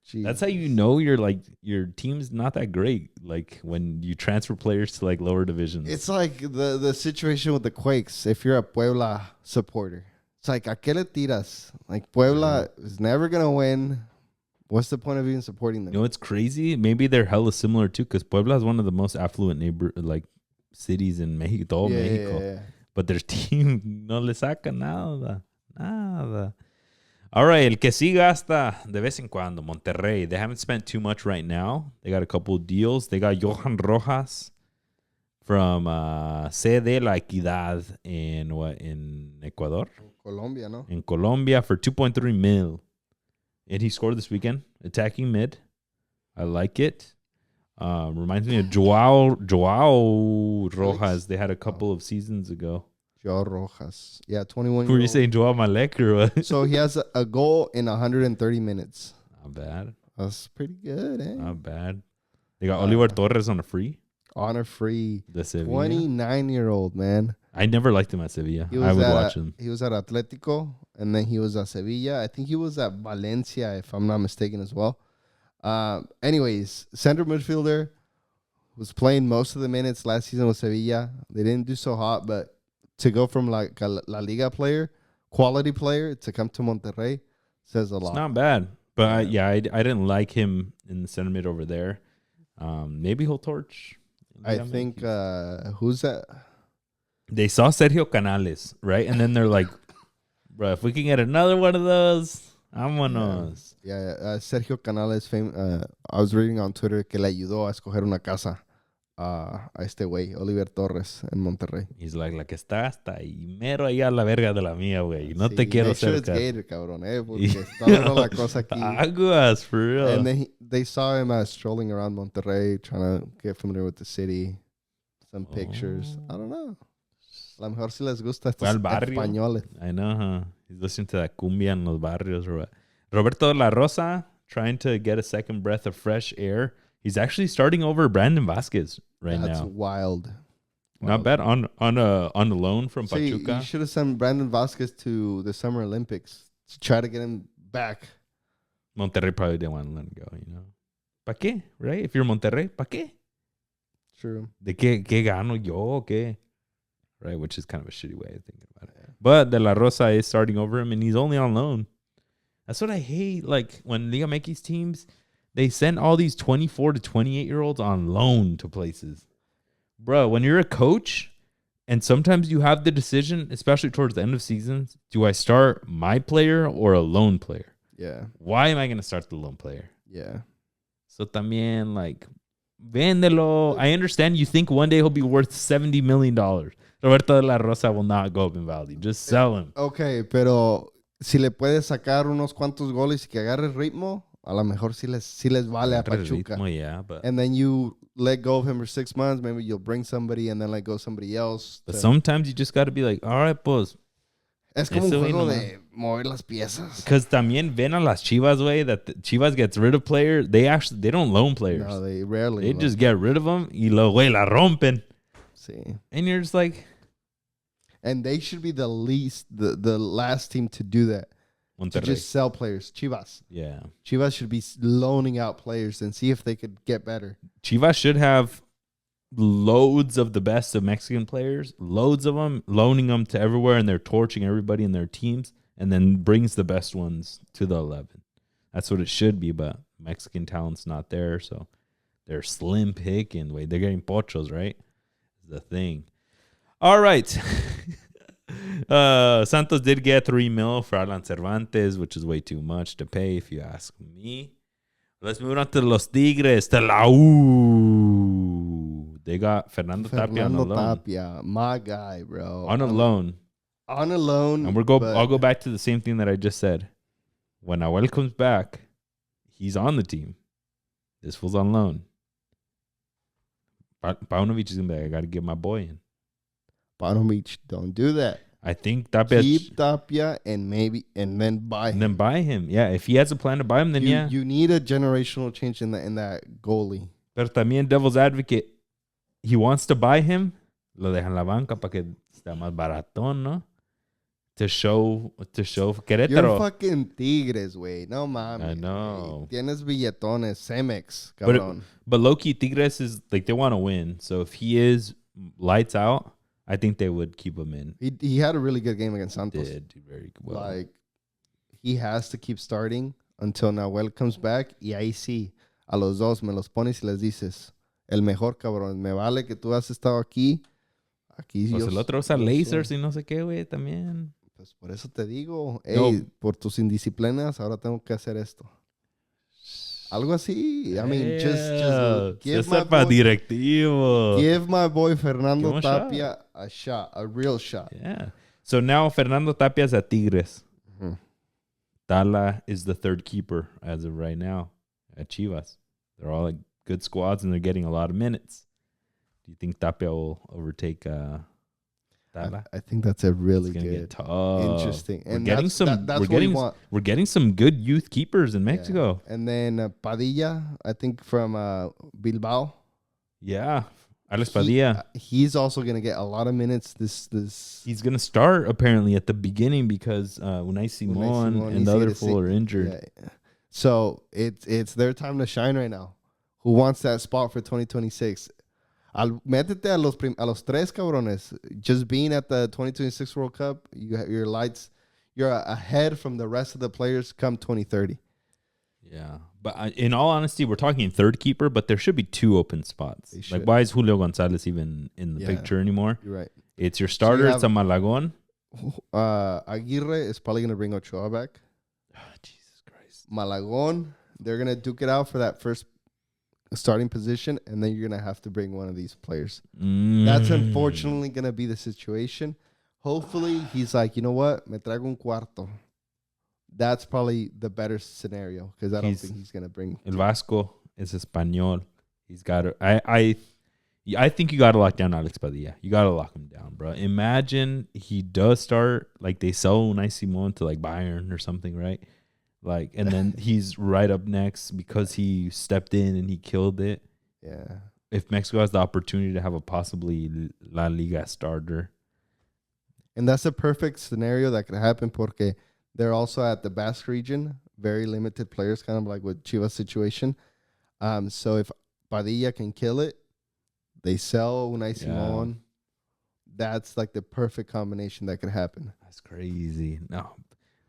Jeez. That's how you know your team's not that great. Like when you transfer players to like lower divisions. It's like the situation with the Quakes. If you're a Puebla supporter, it's like, ¿a qué le tiras? Like, Puebla is never going to win. What's the point of even supporting them? You know what's crazy? Maybe they're hella similar, too, because Puebla is one of the most affluent cities in Mexico. Yeah. But their team no le saca nada. All right, el que sí gasta de vez en cuando, Monterrey. They haven't spent too much right now. They got a couple of deals. They got Johan Rojas from CD La Equidad in Ecuador. Colombia, no? In Colombia for $2.3 million. And he scored this weekend. Attacking mid. I like it. Reminds me of Joao Rojas. They had a couple of seasons ago. Joao Rojas. Yeah, 21 Who were you saying, Joao Malek or what? So he has a goal in 130 minutes. Not bad. That's pretty good, eh? Not bad. They got Oliver Torres on a free. On a free. The Sevilla. 29-year-old, man. I never liked him at Sevilla. I would watch him. He was at Atletico, and then he was at Sevilla. I think he was at Valencia, if I'm not mistaken, as well. Anyways, center midfielder was playing most of the minutes last season with Sevilla. They didn't do so hot, but to go from like a La Liga player, quality player, to come to Monterrey says a lot. It's not bad. But I didn't like him in the center mid over there. Maybe he'll torch. I think, who's that? They saw Sergio Canales, right? And then they're like, bro, if we can get another one of those, vámonos. Yeah, Sergio Canales, I was reading on Twitter que le ayudó a escoger una casa a este güey, Oliver Torres, en Monterrey. He's like, la que está hasta ahí, mero allá a la verga de la mía, güey. No te quiero cerca. Gator, cabrón, porque está dando la cosa aquí. Aguas, for real. And then they saw him strolling around Monterrey, trying to get familiar with the city. Some pictures. I don't know. A lo mejor si les gusta Fue estos al barrio. españoles. I know, huh? He's listening to that cumbia en los barrios. Or what. Roberto La Rosa, trying to get a second breath of fresh air. He's actually starting over Brandon Vasquez right That's now. wild. Not bad on a loan from Pachuca. You should have sent Brandon Vasquez to the Summer Olympics to try to get him back. Monterrey probably didn't want to let him go, you know. ¿Pa qué? Right? If you're Monterrey, ¿pa qué? True. ¿De qué gano yo? ¿Qué? Right? Which is kind of a shitty way of thinking about it. Yeah. But De La Rosa is starting over him, and he's only on loan. That's what I hate. Like, when Liga MX teams, they send all these 24 to 28-year-olds on loan to places. Bro, when you're a coach, and sometimes you have the decision, especially towards the end of seasons, do I start my player or a loan player? Yeah. Why am I going to start the loan player? Yeah. So también, like, véndelo. I understand you think one day he'll be worth $70 million. Roberto de la Rosa will not go up in value. Just sell him. Okay, pero si le puedes sacar unos cuantos goles y que agarre ritmo, a lo mejor sí les vale a Pachuca. Ritmo, yeah, but And then you let go of him for 6 months. Maybe you'll bring somebody and then let go somebody else. But sometimes you just got to be like, all right, pues. Es como un juego de mover las piezas. Because también ven a las Chivas, way that Chivas gets rid of players. They don't loan players. No, they rarely. They just get rid of them y luego, güey, la rompen. Sí. And you're just like. And they should be the last team to do that. Monterrey. To just sell players. Chivas. Yeah. Chivas should be loaning out players and see if they could get better. Chivas should have loads of the best of Mexican players, loads of them, loaning them to everywhere, and they're torching everybody in their teams, and then brings the best ones to the 11. That's what it should be, but Mexican talent's not there, so they're slim picking. Wait, they're getting pochos, right? The thing. All right. Santos did get $3 million for Alan Cervantes, which is way too much to pay if you ask me. Let's move on to Los Tigres, to la U. They got Fernando Tapia on a loan. Tapia, my guy, bro. On a loan. On a loan. And I'll go back to the same thing that I just said. When Nahuel comes back, he's on the team. This fool's on loan. Paunovic is going to be like, I got to get my boy in. Paunovic, don't do that. I think Tapia... Keep Tapia and then buy him. And then buy him. Yeah, if he has a plan to buy him, then yeah. You need a generational change in that goalie. Pero también devil's advocate, he wants to buy him, lo dejan la banca para que esté más baratón, ¿no? To show Querétaro. You're fucking Tigres, güey. No mames. I know. Wey. Tienes billetones, Cemex, cabrón. But low-key, Tigres is, like, they want to win. So if he is lights out, I think they would keep him in. He had a really good game against Santos. He did do very well. Like, he has to keep starting until Nahuel comes back. Y ahí sí, a los dos me los pones y les dices, el mejor, cabrón. Me vale que tú has estado aquí. Aquí pues el otro usa lasers y no sé qué, güey, también. Pues por eso te digo, hey, por tus indisciplinas, ahora tengo que hacer esto. Algo así. I mean, just give my boy, directivo. Give my boy Fernando Tapia a shot, a real shot. Yeah. So now Fernando Tapia's at Tigres. Mm-hmm. Tala is the third keeper as of right now at Chivas. They're all like good squads and they're getting a lot of minutes. Do you think Tapia will overtake Tala? I think that's a really good, get tough. Interesting. And we're getting some good youth keepers in Mexico. Yeah. And then Padilla, I think from Bilbao. Yeah, Alex Padilla. He's also gonna get a lot of minutes. This he's gonna start apparently at the beginning because Unai Simon and the other fool are injured. Yeah. So it's their time to shine right now. Who wants that spot for 2026? Métete a los tres cabrones. Just being at the 2026 World Cup, you're ahead from the rest of the players come 2030. Yeah, but in all honesty, we're talking third keeper, but there should be two open spots. Like, why is Julio Gonzalez even in the picture anymore? You're right. It's your starter. It's a Malagon. Aguirre is probably going to bring Ochoa back. Oh, Jesus Christ. Malagon, they're going to duke it out for that first starting position, and then you're going to have to bring one of these players. That's unfortunately going to be the situation. Hopefully, he's like, you know what? Me traigo un cuarto. That's probably the better scenario because I don't think he's going to bring... El Vasco is Español. He's got it. I think you got to lock down Alex Padilla. You got to lock him down, bro. Imagine he does start, like they sell Unai Simon to like Bayern or something, right? Like, and then he's right up next because he stepped in and he killed it. Yeah. If Mexico has the opportunity to have a possibly La Liga starter. And that's a perfect scenario that could happen porque they're also at the Basque region, very limited players, kind of like with Chivas situation. So if Padilla can kill it, they sell Unai Simon. That's like the perfect combination that could happen. That's crazy. No.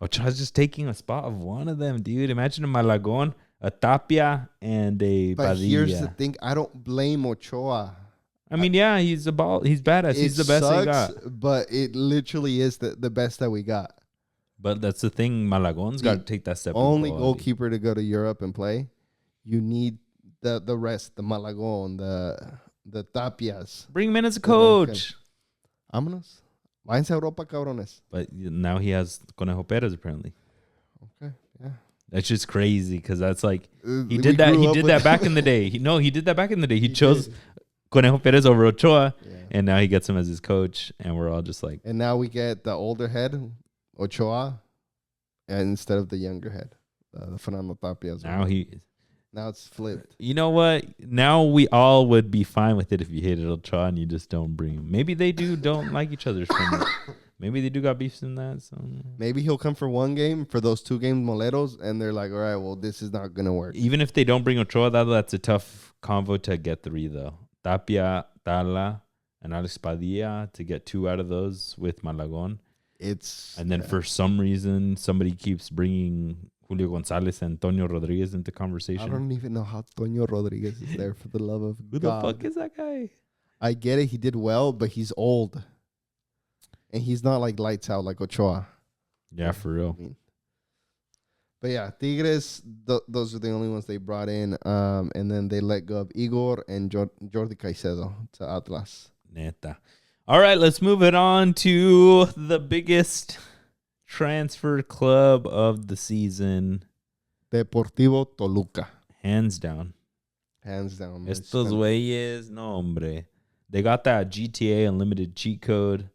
Ochoa's just taking a spot of one of them, dude. Imagine a Malagon, a Tapia, and a But Padilla. here's the thing. I don't blame Ochoa. I mean, yeah, he's a ball. He's badass. He's the best they got. But it literally is the best that we got. But that's the thing. Malagon's got to take that step. Only goalkeeper to go to Europe and play. You need the rest, the Malagon, the Tapias. Bring him in as a coach. Vámonos. Váyanse a Europa, cabrones. But now he has Conejo Perez, apparently. Okay, yeah. That's just crazy because that's like, he did that back in the day. He did that back in the day. He chose Conejo Perez over Ochoa, and now he gets him as his coach, and we're all just like. And now we get the older head, Ochoa, and instead of the younger head, Fernando Tapias. Now it's flipped. You know what? Now we all would be fine with it if you hated Ochoa and you just don't bring him. Maybe they don't like each other's friends. Maybe they do got beefs in that. So maybe he'll come for one game, for those 2 games, Moleros, and they're like, all right, well, this is not going to work. Even if they don't bring Ochoa, that's a tough convo to get 3, though. Tapia, Tala, and Alex Padilla to get 2 out of those with Malagon. And then for some reason, somebody keeps bringing Julio Gonzalez and Antonio Rodriguez into conversation. I don't even know how Antonio Rodriguez is there, for the love of Who God. the fuck is that guy? I get it. He did well, but he's old. And he's not like lights out like Ochoa. Yeah, for real. But yeah, Tigres, those are the only ones they brought in. And then they let go of Igor and Jordi Caicedo to Atlas. Neta. All right, let's move it on to the biggest transfer club of the season. Deportivo Toluca. Hands down. Estos güeyes, no hombre. They got that GTA Unlimited cheat code.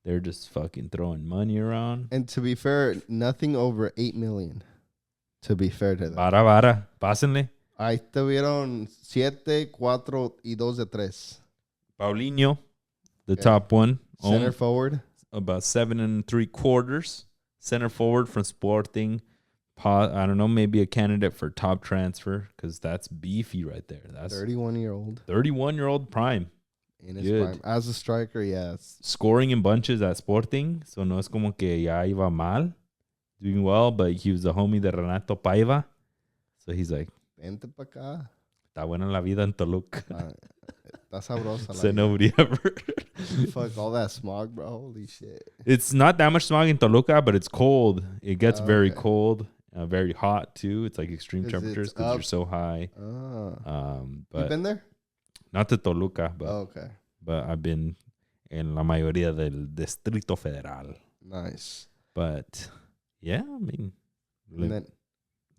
They're just fucking throwing money around. And to be fair, nothing over 8 million. To be fair to them. Vara. Pásenle. Ahí tuvieron 7, 4 y 2 de 3. Paulinho, the top one. Center forward. About 7 3/4. Center forward from Sporting. I don't know, maybe a candidate for top transfer because that's beefy right there. That's 31-year-old. 31-year-old prime. In his prime. As a striker, yes. Scoring in bunches at Sporting. So no es como que ya iba mal. Doing well, but he was a homie de Renato Paiva. So he's like, vente pa acá. Está buena la vida en Toluca. Está sabrosa. So nobody ever. Fuck all that smog, bro. Holy shit. It's not that much smog in Toluca, but it's cold. It gets very cold. Very hot too. It's like extreme temperatures because you're so high. But you've been there? Not to Toluca, but okay. But I've been en la mayoría del Distrito Federal. Nice. But yeah, I mean, and then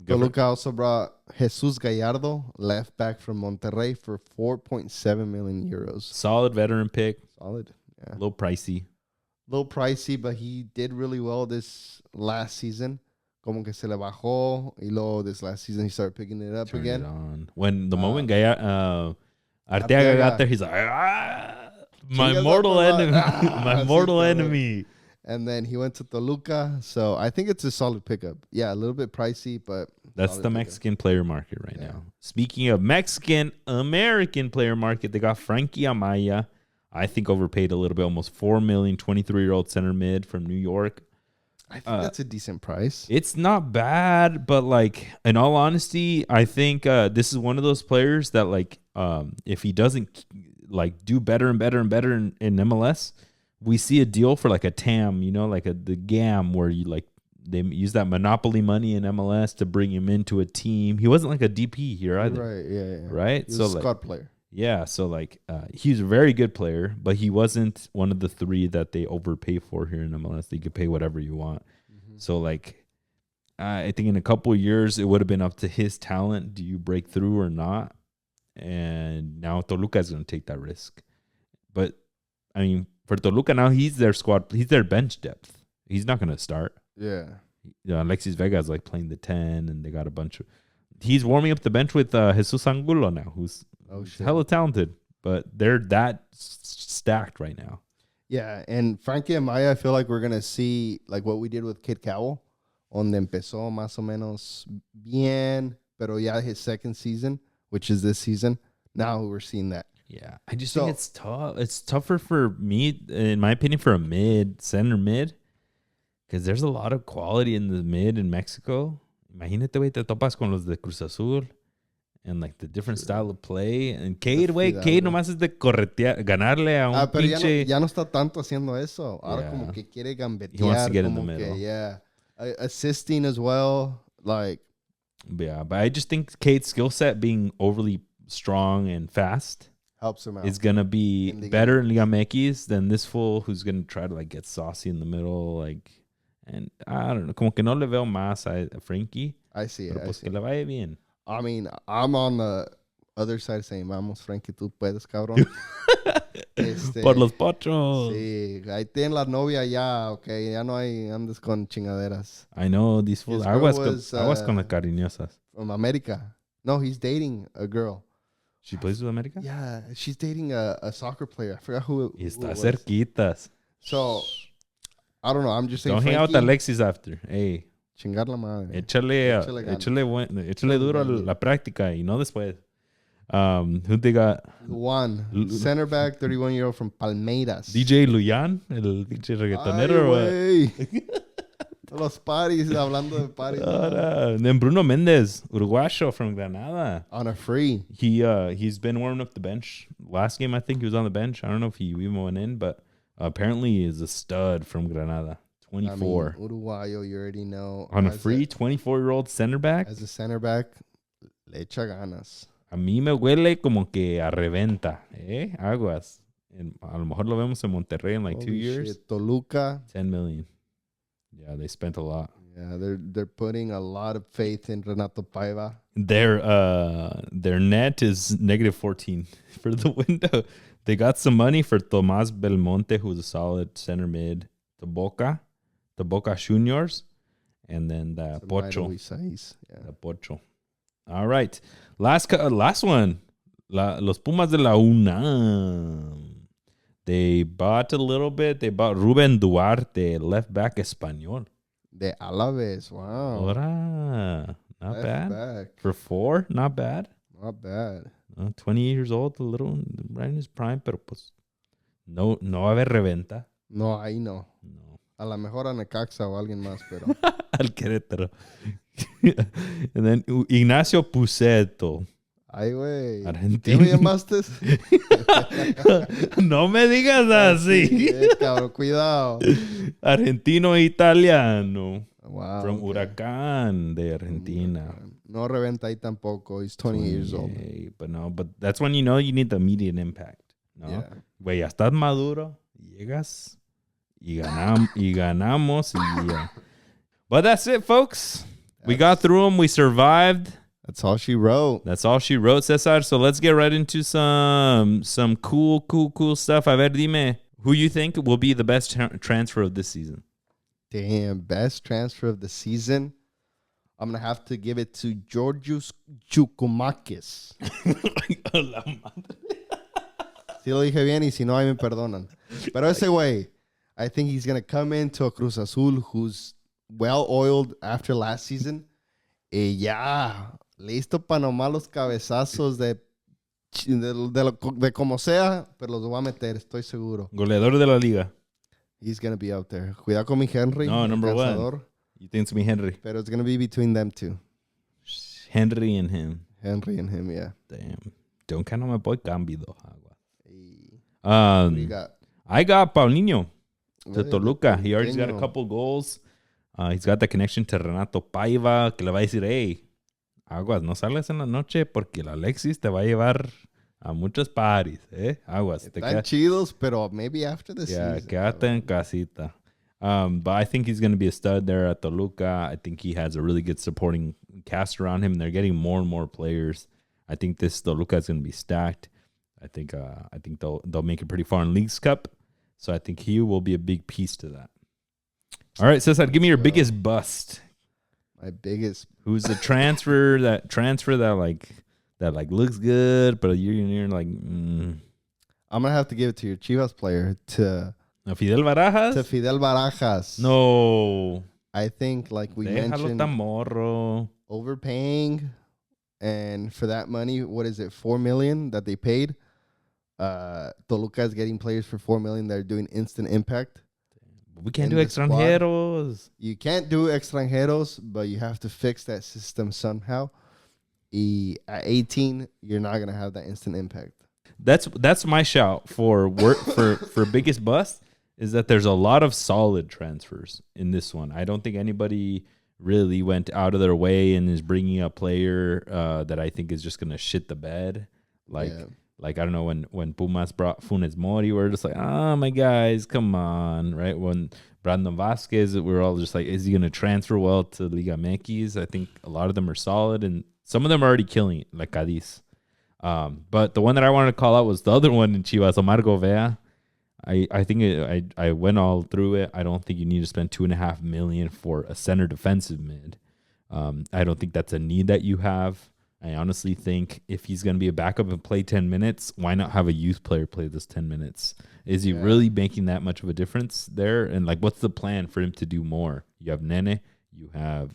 Toluca also brought Jesus Gallardo, left back from Monterrey, for 4.7 million euros. Solid veteran pick. Solid. Yeah. A little pricey, but he did really well this last season. Como que se le bajó, y luego this last season he started picking it up again. It on. When the moment Arteaga got there, he's like, my mortal enemy, my mortal enemy. And then he went to Toluca, so I think it's a solid pickup. Yeah, a little bit pricey, but that's the Mexican player market right now. Speaking of Mexican-American player market, they got Frankie Amaya. I think overpaid a little bit, almost $4 million, 23-year-old center mid from New York. I think that's a decent price. It's not bad, but like in all honesty, I think this is one of those players that like if he doesn't like do better and better and better in MLS, we see a deal for like a TAM, like the GAM where you like they use that monopoly money in MLS to bring him into a team. He wasn't like a DP here either. Right, yeah. Right? He was a squad player. Yeah, so like he's a very good player, but he wasn't one of the 3 that they overpay for here in MLS. They could pay whatever you want. Mm-hmm. So like I think in a couple of years it would have been up to his talent. Do you break through or not? and now Toluca is going to take that risk. But I mean, for Toluca now, he's their squad. He's their bench depth. He's not going to start. Yeah. Alexis Vega is like playing the 10, and they got a bunch of. He's warming up the bench with Jesus Angulo now, who's hella talented. But they're that stacked right now. Yeah, and Frankie Amaya, I feel like we're gonna see like what we did with Kid Cowell, donde empezó más o menos bien, pero ya his second season, which is this season. Now we're seeing that. Yeah, I just think it's tough. It's tougher for me, in my opinion, for a center mid, because there's a lot of quality in the mid in Mexico. Imagínate, güey, te topas con los de Cruz Azul. And like the different style of play. And Cade, güey, Cade nomás es de ganarle a un pero pinche. Ya no está tanto haciendo eso. Ahora como que quiere gambetear. He wants to get in the middle. Yeah. Assisting as well. Like. Yeah, but I just think Cade's skill set being overly strong and fast helps him out. Is going to be better in Liga MX than this fool who's going to try to like get saucy in the middle. Like, and I don't know. Como que no le veo más a Frankie. I see it. Pero pues que le vaya bien. I mean, I'm on the other side saying, vamos, Frankie, tú puedes, cabrón. Por los pochos. Sí, ahí tienen la novia ya, okay. Ya no hay andes con chingaderas. I know, these fools. Aguas con las cariñosas. From America. No, he's dating a girl. She plays with America? Yeah, she's dating a soccer player. I forgot who it was. Cerquitas. So, I don't know. I'm just saying, don't hang out with Alexis after. Hey. Chingar la madre. Échale duro a la práctica y no después. Who they got? Juan, center back, 31-year-old from Palmeiras. DJ Luyan, el pinche reggaetonero. Los parties, hablando de parties. Then Bruno Méndez, Uruguayo from Granada. On a free. He's been warming up the bench. Last game, I think he was on the bench. I don't know if he even went in, but apparently he is a stud from Granada. 24. I mean, Uruguayo, you already know. On a free 24-year-old center back. As a center back, le echa ganas. A mí me huele como que a reventa. Aguas. A lo mejor lo vemos en Monterrey in like 2 years. Shit. Toluca. 10 million. Yeah, they spent a lot. Yeah, they're putting a lot of faith in Renato Paiva. Their net is negative 14 for the window. They got some money for Tomás Belmonte, who's a solid center mid. The Boca Juniors, and then the Pocho. Yeah. The Pocho. All right. Last one. Los Pumas de la UNAM. They bought a little bit. They bought Ruben Duarte, left back Español. De Alaves. Wow. Ora. Not left bad. Back. For 4, not bad. Not bad. 20 years old, a little right in his prime, pero pues no va a haber reventa. No, ahí no. A lo mejor a Necaxa o alguien más, pero. Al Querétaro. And then Ignacio Puceto. Ay, güey. Argentino. ¿Qué me llamaste? No me digas así. Cabrón, cuidado. Argentino italiano. Wow. From Huracán de Argentina. No reventa ahí tampoco. He's 20 years old. But that's when you know you need the immediate impact. ¿No? Yeah. Güey, ya estás maduro. Llegas. Y ganamos. But that's it, folks. We got through them. We survived. That's all she wrote. That's all she wrote, Cesar. So let's get right into some cool stuff. A ver, dime, who you think will be the best transfer of this season? Damn, best transfer of the season. I'm going to have to give it to Georgios Chukwumakis. Si lo dije bien y si no, ahí me perdonan. Pero ese güey, I think he's going to come into a Cruz Azul who's well-oiled after last season. Y ya, listo para nomás los cabezazos de como sea, pero los voy a meter, estoy seguro. Goleador de la liga. He's going to be out there. Cuidado con mi Henry. No, number one. You think it's going to be Henry? Pero it's going to be between them two. Henry and him. Henry and him, yeah. Damn. Don't count on my boy Cambido. What do you got? I got Paulinho to Toluca. He already got a couple goals. He's got the connection to Renato Paiva, que le va a decir, hey, aguas, no salgas en la noche porque el Alexis te va a llevar a muchos parties, Aguas. Están chidos, pero maybe after the season. Yeah, quédate en casita. But I think he's going to be a stud there at Toluca. I think he has a really good supporting cast around him. They're getting more and more players. I think this Toluca is going to be stacked. I think they'll make it pretty far in Leagues Cup. So I think he will be a big piece to that. All right, Cesar, give me your biggest bust. My biggest. Who's the transfer that looks good, but you're like. I'm gonna have to give it to your Chivas player to Fidel Barajas. To Fidel Barajas. No. I think like we mentioned, overpaying, and for that money, what is it, $4 million that they paid? Toluca is getting players for $4 million that are doing instant impact. We can't do extranjeros. Squad. You can't do extranjeros, but you have to fix that system somehow. At 18, you're not gonna have that instant impact. That's my shout for biggest bust. Is that there's a lot of solid transfers in this one. I don't think anybody really went out of their way and is bringing a player that I think is just going to shit the bed. Like I don't know, when Pumas brought Funes Mori, we're just like, oh, my guys, come on, right? When Brandon Vasquez, we're all just like, is he going to transfer well to Liga MX? I think a lot of them are solid, and some of them are already killing it, like Cadiz. But the one that I wanted to call out was the other one in Chivas, Omar Govea. I think I went all through it. I don't think you need to spend $2.5 million for a center defensive mid. I don't think that's a need that you have. I honestly think if he's going to be a backup and play 10 minutes, why not have a youth player play this 10 minutes? Is he really making that much of a difference there? And like, what's the plan for him to do more? You have Nene, you have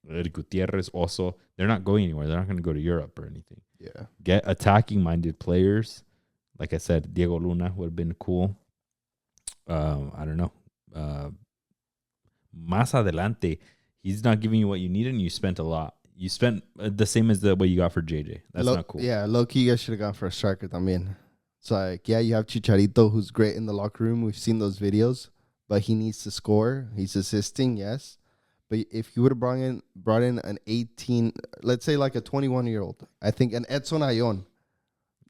Eric Gutierrez also. They're not going anywhere. They're not going to go to Europe or anything. Yeah. Get attacking-minded players. Like I said, Diego Luna would have been cool. I don't know. Más adelante, he's not giving you what you need, and you spent a lot. You spent the same as the way you got for JJ. That's not cool. Yeah, low-key, you guys should have gone for a striker también. It's like, yeah, you have Chicharito, who's great in the locker room. We've seen those videos, but he needs to score. He's assisting, yes. But if you would have brought in an 18, let's say like a 21-year-old, I think an Edson Ayon,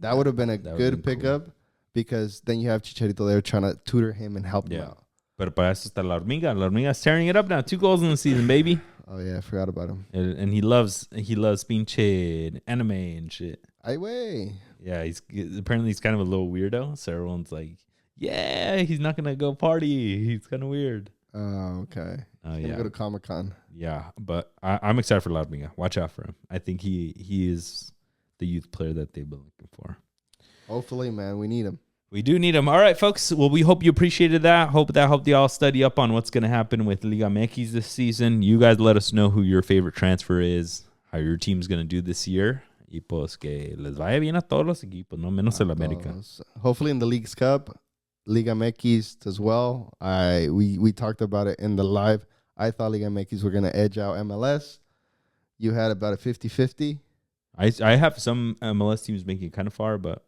that would have been a good pickup, cool. Because then you have Chicharito there trying to tutor him and help him out. But para eso está La Hormiga. La Hormiga's tearing it up now. 2 goals in the season, baby. Oh, yeah, I forgot about him. And he loves pinche anime and shit. Ay, wey. Yeah, he's kind of a little weirdo. So everyone's like, yeah, he's not going to go party. He's kind of weird. Oh, okay. He's gonna go to Comic-Con. Yeah, but I'm excited for La Hormiga. Watch out for him. I think he is the youth player that they've been looking for. Hopefully, man. We need him. We do need him. All right, folks. Well, we hope you appreciated that. Hope that helped you all study up on what's going to happen with Liga MX this season. You guys let us know who your favorite transfer is, how your team's going to do this year. Y pues que les vaya bien a todos los equipos, no menos el América. Hopefully in the Leagues Cup, Liga MX as well. We talked about it in the live. I thought Liga MX were going to edge out MLS. You had about a 50-50. I have some MLS teams making it kind of far, but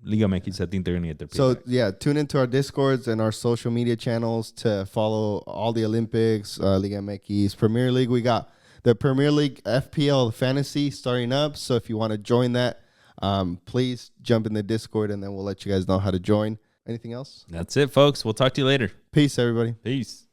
Liga MX, I think they're going to get their payback. So, yeah, tune into our Discords and our social media channels to follow all the Olympics, Liga MX, Premier League. We got the Premier League FPL Fantasy starting up. So if you want to join that, please jump in the Discord, and then we'll let you guys know how to join. Anything else? That's it, folks. We'll talk to you later. Peace, everybody. Peace.